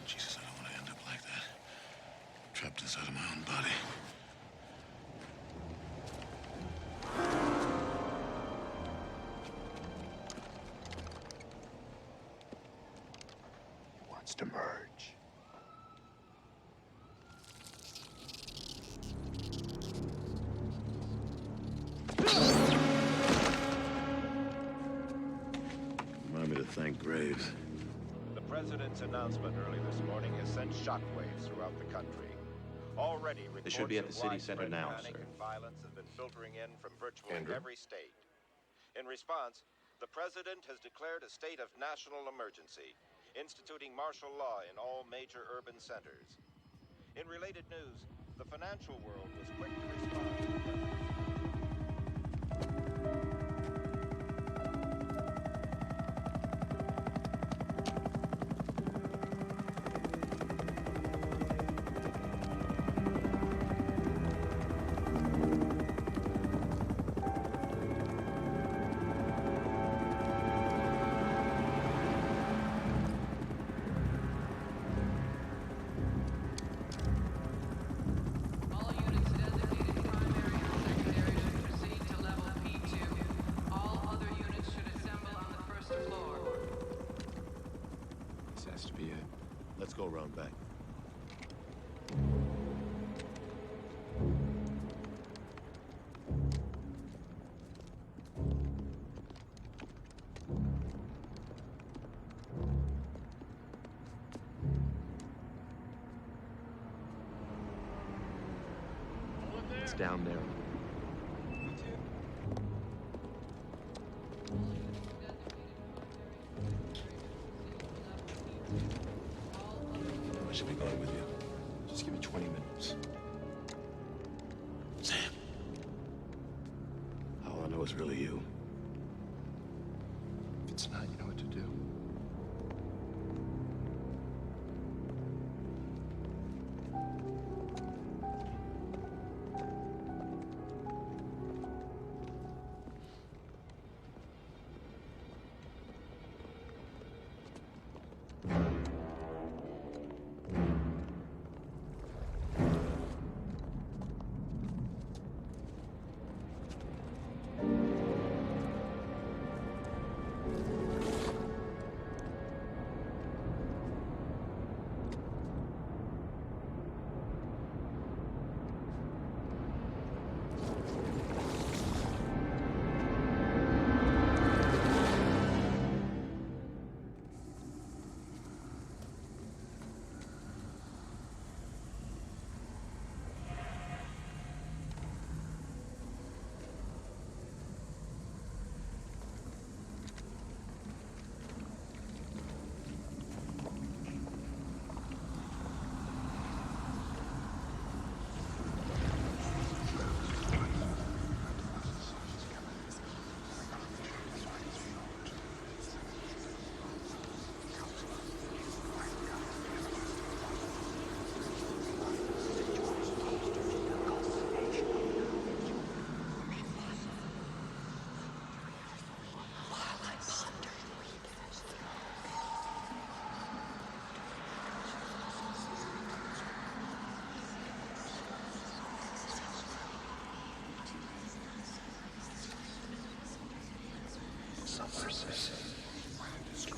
[SPEAKER 13] Jesus, I don't want to end up like that. Trapped inside of my own body.
[SPEAKER 19] He wants to merge.
[SPEAKER 13] Remind me to thank Graves.
[SPEAKER 2] The president's announcement early this morning has sent shockwaves throughout the country. Already,
[SPEAKER 23] They should be at the
[SPEAKER 2] reports
[SPEAKER 23] city
[SPEAKER 2] of
[SPEAKER 23] center
[SPEAKER 2] widespread
[SPEAKER 23] now,
[SPEAKER 2] panic
[SPEAKER 23] sir.
[SPEAKER 2] and violence have been filtering in from virtually
[SPEAKER 23] Andrew?
[SPEAKER 2] every state. In response, the president has declared a state of national emergency, instituting martial law in all major urban centers. In related news, the financial world was quick to respond to the president's
[SPEAKER 19] This has to be it.
[SPEAKER 13] Let's go around back.
[SPEAKER 19] It's down there.
[SPEAKER 13] I should be going with you.
[SPEAKER 19] Just give me 20 minutes.
[SPEAKER 13] Sam. All I know is really you.
[SPEAKER 19] If it's not, you know what to do.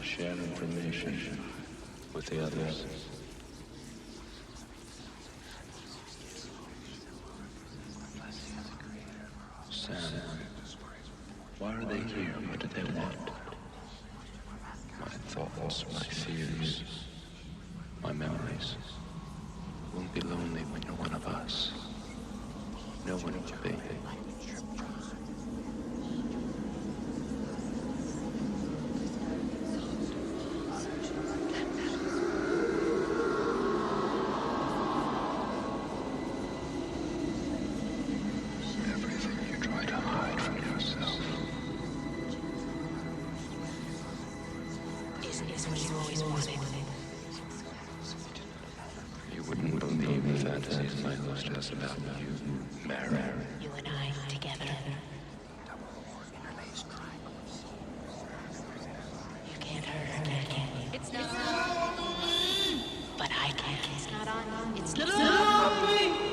[SPEAKER 6] Share information with the others. Sam, why are they here? What do they want? My thoughts, my fears, my memories. You won't be lonely when you're one of us. No one will be.
[SPEAKER 1] Is what you always wanted.
[SPEAKER 6] You wouldn't believe fantasies my host has about you, Mary.
[SPEAKER 1] You and I together. You can't hurt her, can you?
[SPEAKER 5] It's not
[SPEAKER 1] But I can.
[SPEAKER 5] It's not on. It's
[SPEAKER 1] Get
[SPEAKER 5] not
[SPEAKER 1] off me!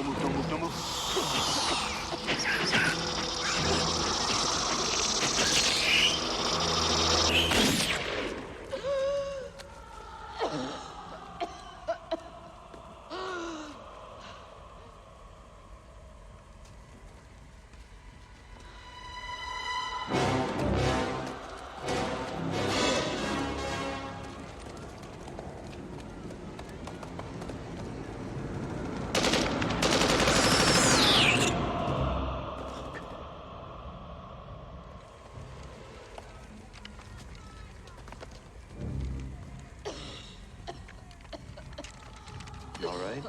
[SPEAKER 10] Don't move.
[SPEAKER 6] You all right?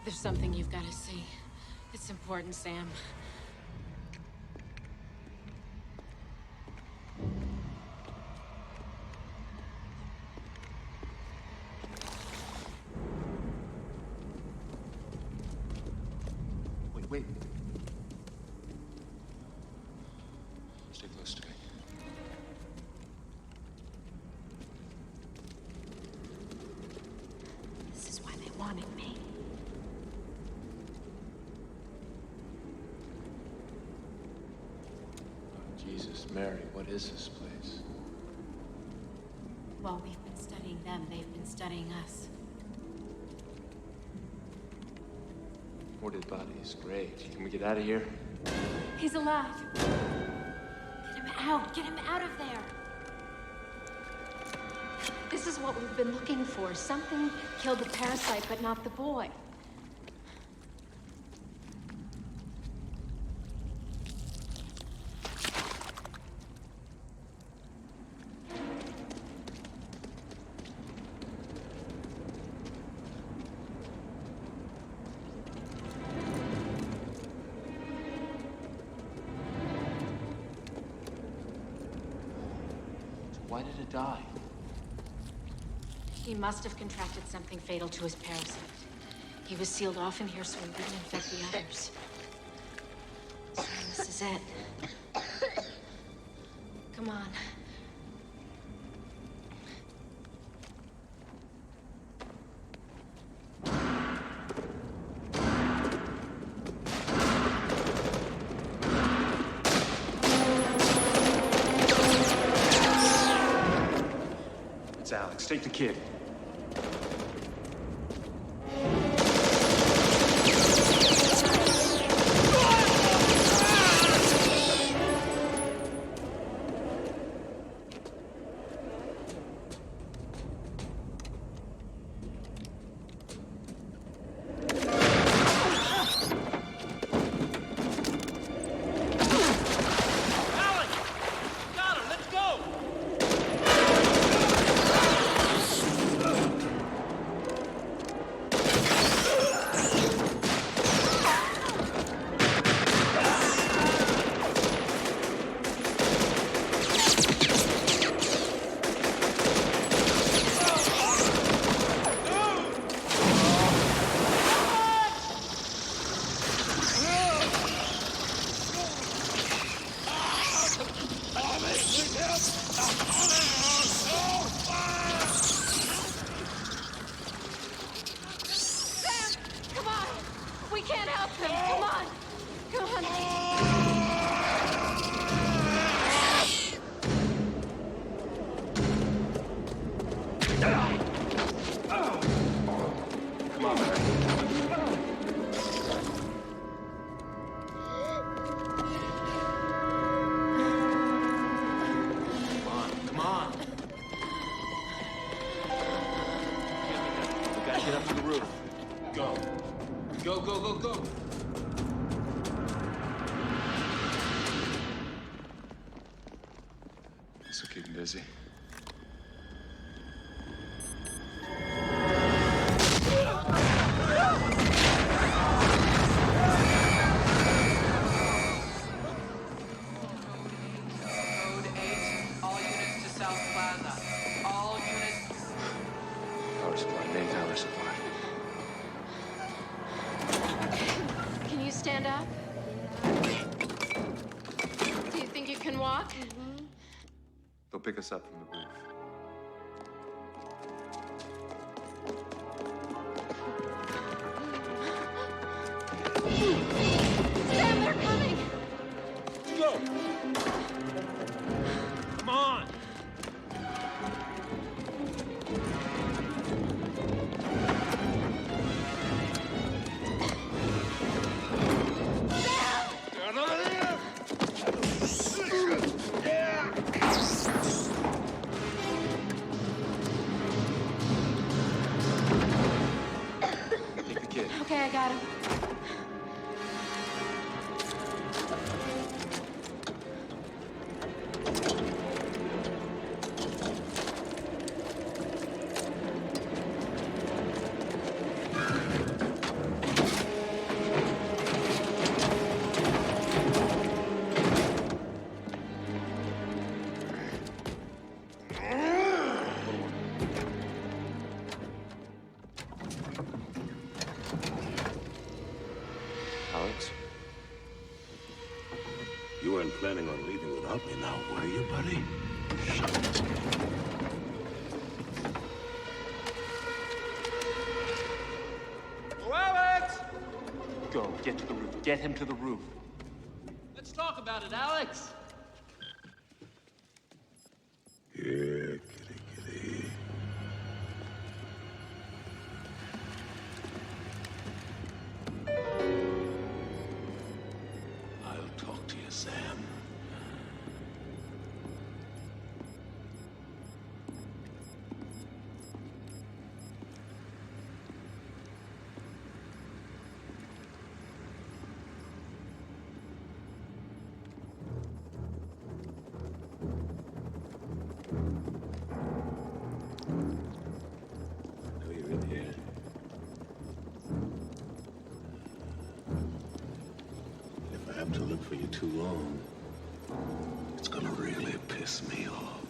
[SPEAKER 5] There's something you've got to see. It's important, Sam.
[SPEAKER 6] Wait. Stay close to me.
[SPEAKER 1] This is why they wanted me.
[SPEAKER 6] Oh, Jesus, Mary, what is this place?
[SPEAKER 5] While we've been studying them, they've been studying us.
[SPEAKER 6] Hoarded bodies, graves. Can we get out of here?
[SPEAKER 5] He's alive. Get him out. Get him out of there. This is what we've been looking for. Something killed the parasite, but not the boy.
[SPEAKER 6] Why did it die?
[SPEAKER 5] He must have contracted something fatal to his parasite. He was sealed off in here so he wouldn't infect the others. So this is it. Come on.
[SPEAKER 6] It's Alex. Take the kid.
[SPEAKER 14] Come on. We gotta get up to the roof. Go. Go, go, go, go.
[SPEAKER 6] So keep him busy.
[SPEAKER 10] Code 8, all units to South Plaza. All units.
[SPEAKER 6] Power supply, main power supply.
[SPEAKER 5] Can you stand up? Do you think you can walk?
[SPEAKER 6] They'll pick us up from the roof.
[SPEAKER 5] Sam, they're coming!
[SPEAKER 14] Go! Come on!
[SPEAKER 6] Take the kid.
[SPEAKER 5] Okay, I got him.
[SPEAKER 6] Alex?
[SPEAKER 13] You weren't planning on leaving without me now, were you, buddy? Shut up.
[SPEAKER 14] Alex! Go, get to the roof. Get him to the roof.
[SPEAKER 10] Let's talk about it, Alex.
[SPEAKER 13] Here, kitty, kitty. I'll talk to you, Sam. I know you're in here. If I have to look for you too long, it's gonna really piss me off.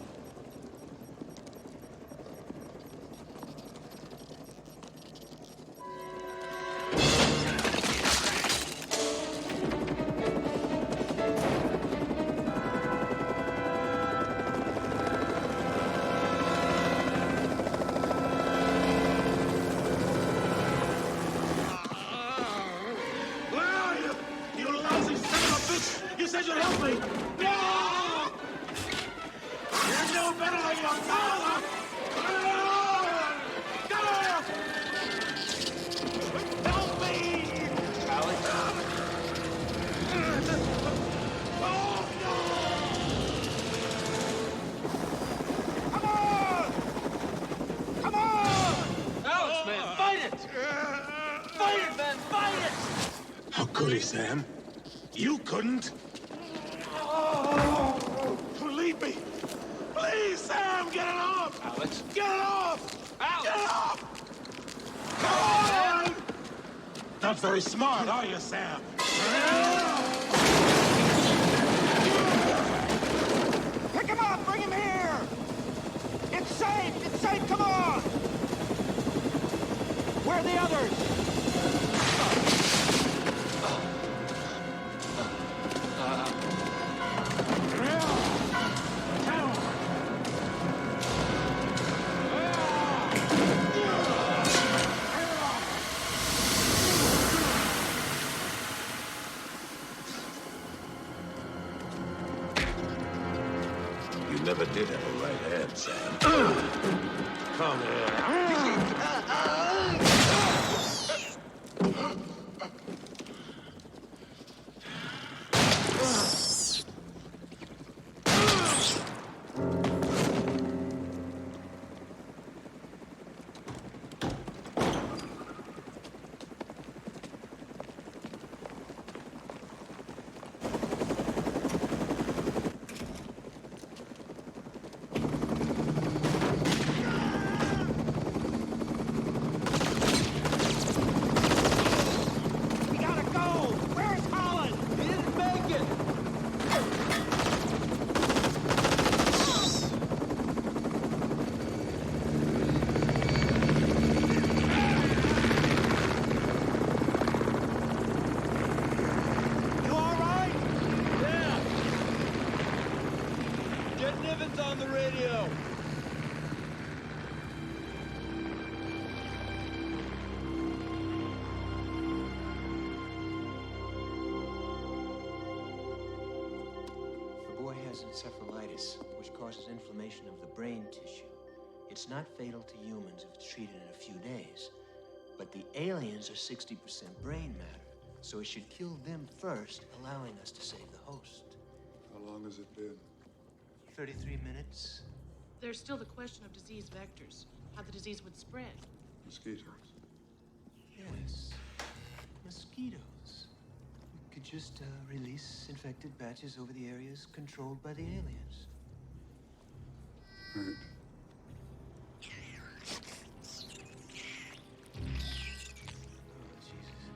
[SPEAKER 13] Where are you? You lousy son of a bitch! You said you'd help me! No! You're no better than your father! Come on! Help me!
[SPEAKER 14] Alex?
[SPEAKER 13] Oh, no! Come on! Come on!
[SPEAKER 14] Alex, man, fight it! Fight it, man, fight it!
[SPEAKER 13] How could he, Sam? You couldn't. Leave me. Please, Sam, get it off!
[SPEAKER 14] Alex?
[SPEAKER 13] Get it off!
[SPEAKER 14] Alex!
[SPEAKER 13] Get it off! Come on! Not very smart, are you, Sam? Pick him up! Bring him here! It's safe! It's safe! Come on! Where are the others? You never did have a right hand, Sam. Come here. What's on the radio?
[SPEAKER 12] The boy has encephalitis, which causes inflammation of the brain tissue. It's not fatal to humans if it's treated in a few days. But the aliens are 60% brain matter, so it should kill them first, allowing us to save the host.
[SPEAKER 7] How long has it been?
[SPEAKER 12] 33 minutes.
[SPEAKER 15] There's still the question of disease vectors, how the disease would spread.
[SPEAKER 7] Mosquitoes.
[SPEAKER 12] Yes, mosquitoes. We could just release infected batches over the areas controlled by the aliens.
[SPEAKER 7] Right.
[SPEAKER 12] Oh, Jesus.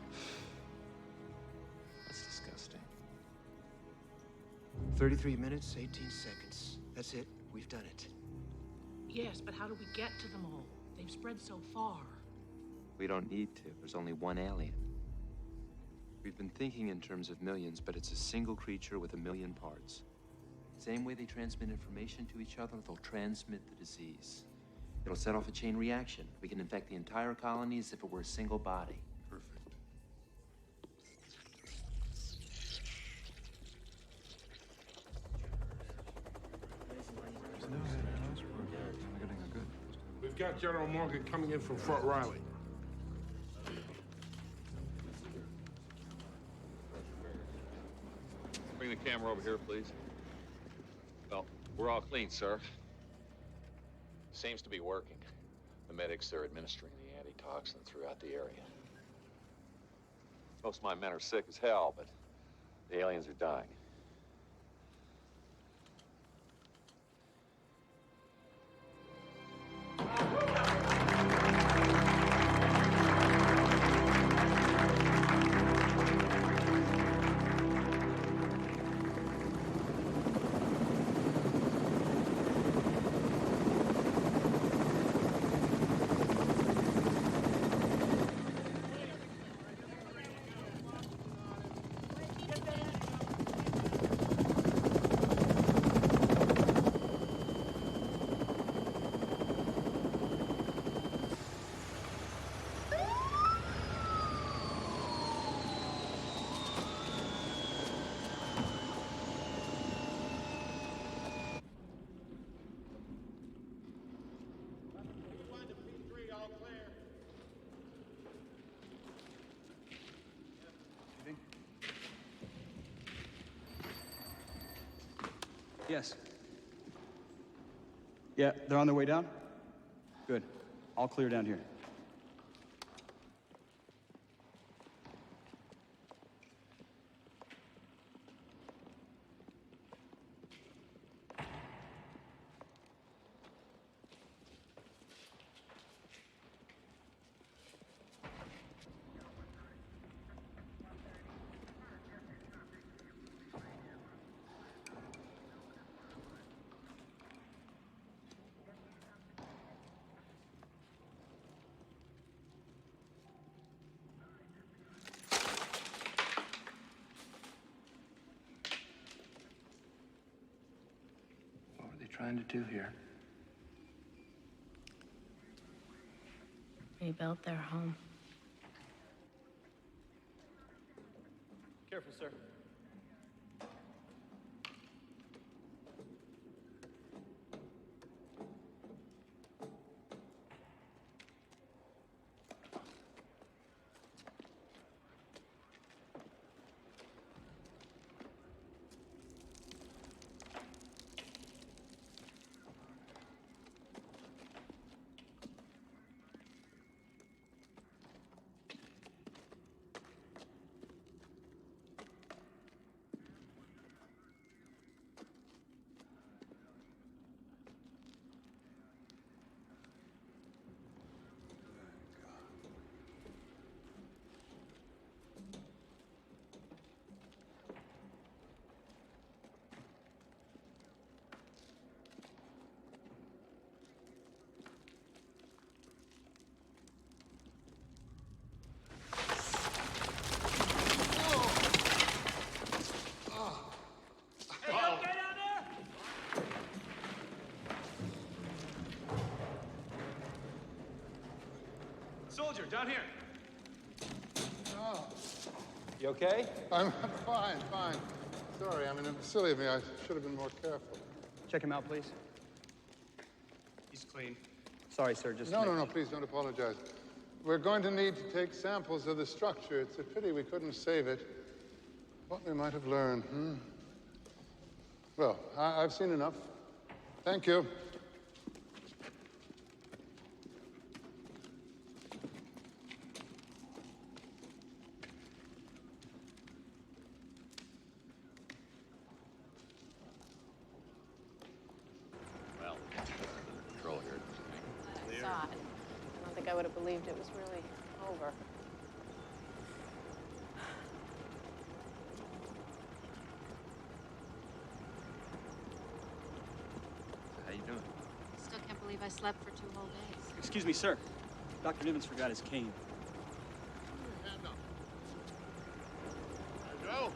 [SPEAKER 12] That's disgusting. 33 minutes, 18 seconds. That's it. We've done it.
[SPEAKER 15] Yes, but how do we get to them all? They've spread so far.
[SPEAKER 6] We don't need to. There's only one alien. We've been thinking in terms of millions, but it's a single creature with a million parts. Same way they transmit information to each other, they'll transmit the disease. It'll set off a chain reaction. We can infect the entire colony as if it were a single body.
[SPEAKER 7] Perfect.
[SPEAKER 20] We've got General Morgan coming in from Fort Riley.
[SPEAKER 21] Bring the camera over here, please. Well, we're all clean, sir. Seems to be working. The medics are administering the antitoxin throughout the area. Most of my men are sick as hell, but the aliens are dying.
[SPEAKER 17] Yes. Yeah, they're on their way down? Good. All clear down here.
[SPEAKER 19] What were they trying to do here?
[SPEAKER 5] Rebuilt their home.
[SPEAKER 17] Careful, sir.
[SPEAKER 4] soldier, down here.
[SPEAKER 7] Oh.
[SPEAKER 14] You okay?
[SPEAKER 7] I'm fine. Sorry, I mean, it was silly of me. I should have been more careful.
[SPEAKER 17] Check him out, please.
[SPEAKER 4] He's clean.
[SPEAKER 17] Sorry, sir, just...
[SPEAKER 7] No, please don't apologize. We're going to need to take samples of the structure. It's a pity we couldn't save it. What we might have learned, Well, I've seen enough. Thank you.
[SPEAKER 21] Well, control here.
[SPEAKER 5] I saw it. I don't think I would have believed it was really over.
[SPEAKER 17] How you doing?
[SPEAKER 5] Still can't believe I slept for 2 whole days.
[SPEAKER 17] Excuse me, sir. Dr. Nivens forgot his cane.
[SPEAKER 7] Hand up. There you go.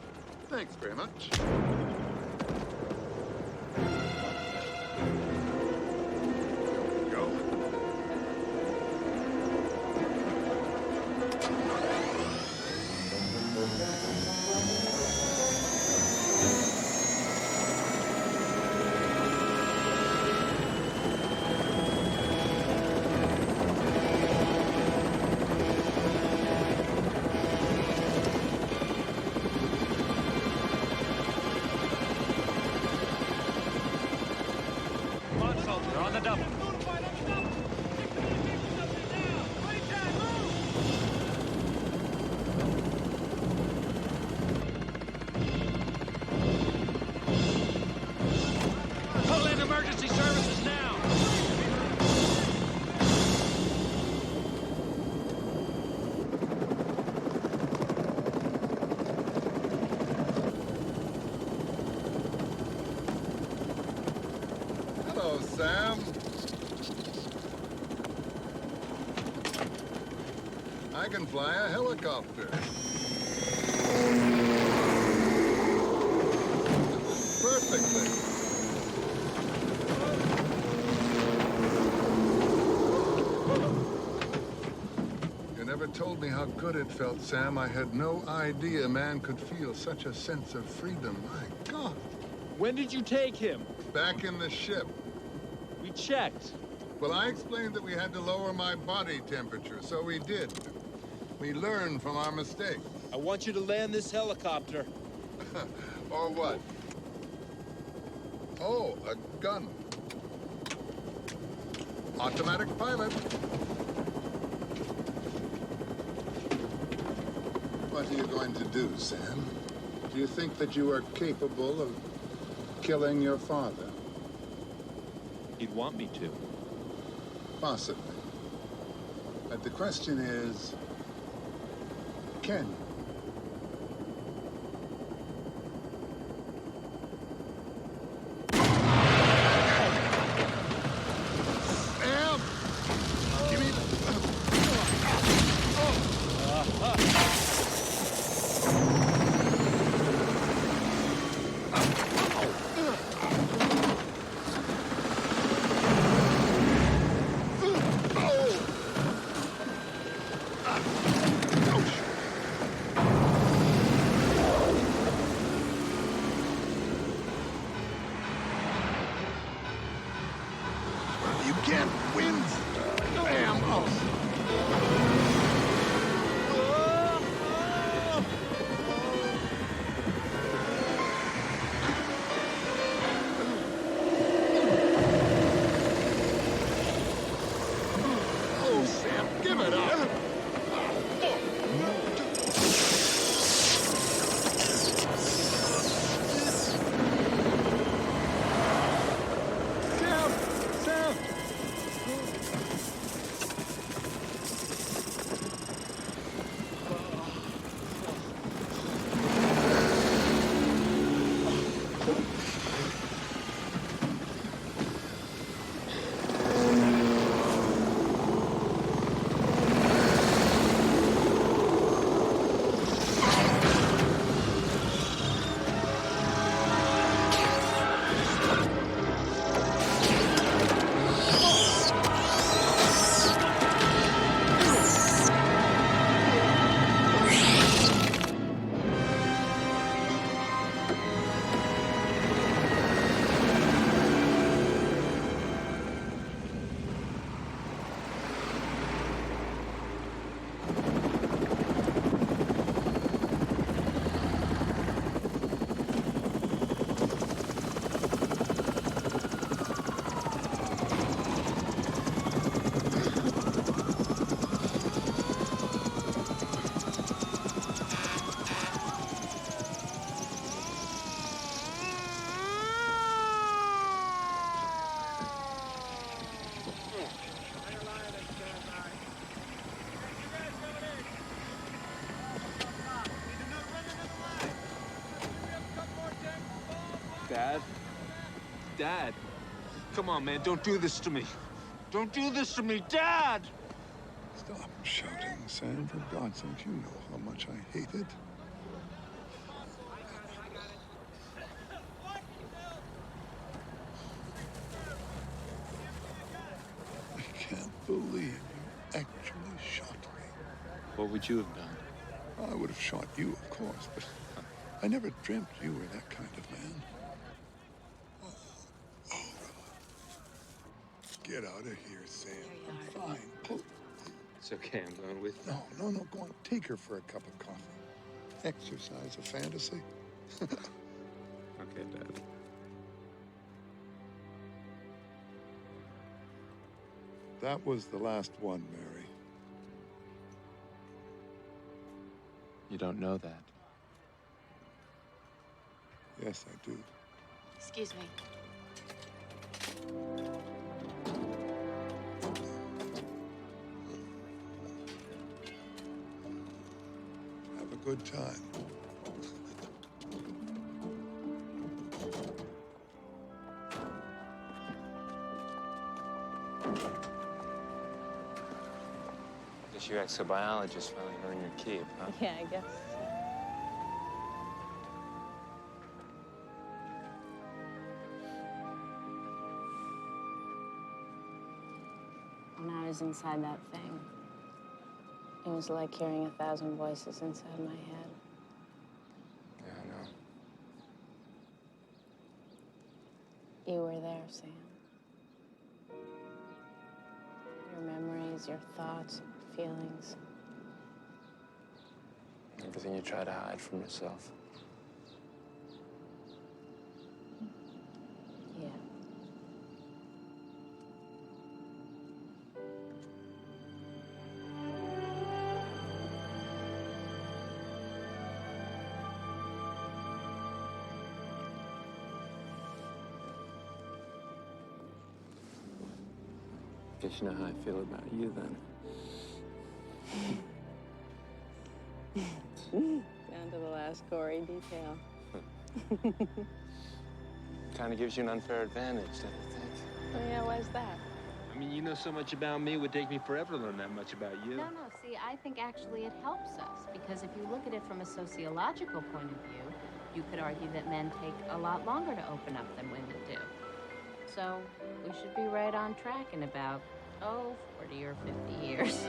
[SPEAKER 7] Thanks very much.
[SPEAKER 4] They're on the double. Pull in emergency services now.
[SPEAKER 7] Hello, Sam. I can fly a helicopter. Perfectly. You never told me how good it felt, Sam. I had no idea a man could feel such a sense of freedom. My God.
[SPEAKER 14] When did you take him?
[SPEAKER 7] Back in the ship.
[SPEAKER 14] We checked.
[SPEAKER 7] Well, I explained that we had to lower my body temperature, so we did. We learned from our mistakes.
[SPEAKER 14] I want you to land this helicopter.
[SPEAKER 7] Or what? Oh, a gun. Automatic pilot. What are you going to do, Sam? Do you think that you are capable of killing your father?
[SPEAKER 14] He'd want me to.
[SPEAKER 7] Possibly. But the question is, can you? Sam! Give me You can't win, Sam. Oh.
[SPEAKER 13] Dad? Dad? Come on, man, don't do this to me. Don't do this to me, Dad!
[SPEAKER 7] Stop shouting, Sam. For God's sake, you know how much I hate it. I can't believe you actually shot me.
[SPEAKER 6] What would you have done?
[SPEAKER 7] I would have shot you, of course, but I never dreamt you were that kind of man. Oh, get out of here, Sam. I'm fine. Oh.
[SPEAKER 6] It's okay, I'm going with you.
[SPEAKER 7] No, go on. Take her for a cup of coffee. Exercise a fantasy.
[SPEAKER 6] Okay, Dad.
[SPEAKER 7] That was the last one, Mary.
[SPEAKER 6] You don't know that.
[SPEAKER 7] Yes, I do.
[SPEAKER 5] Excuse me.
[SPEAKER 7] Have a good time.
[SPEAKER 6] Guess your exobiologist finally earned your keep, huh?
[SPEAKER 5] Yeah, I guess so. When I was inside that thing, it was like hearing 1,000 voices inside my head.
[SPEAKER 6] Yeah, I know.
[SPEAKER 5] You were there, Sam. Your memories, your thoughts, feelings.
[SPEAKER 6] Everything you try to hide from yourself.
[SPEAKER 5] Yeah.
[SPEAKER 6] Guess you know how I feel about you, then.
[SPEAKER 5] Down to the last gory detail.
[SPEAKER 6] Kind of gives you an unfair advantage, don't you think?
[SPEAKER 5] Oh, yeah, why's that?
[SPEAKER 6] I mean, you know so much about me, it would take me forever to learn that much about you.
[SPEAKER 5] No, see, I think actually it helps us, because if you look at it from a sociological point of view, you could argue that men take a lot longer to open up than women do. So we should be right on track in about, 40 or 50 years.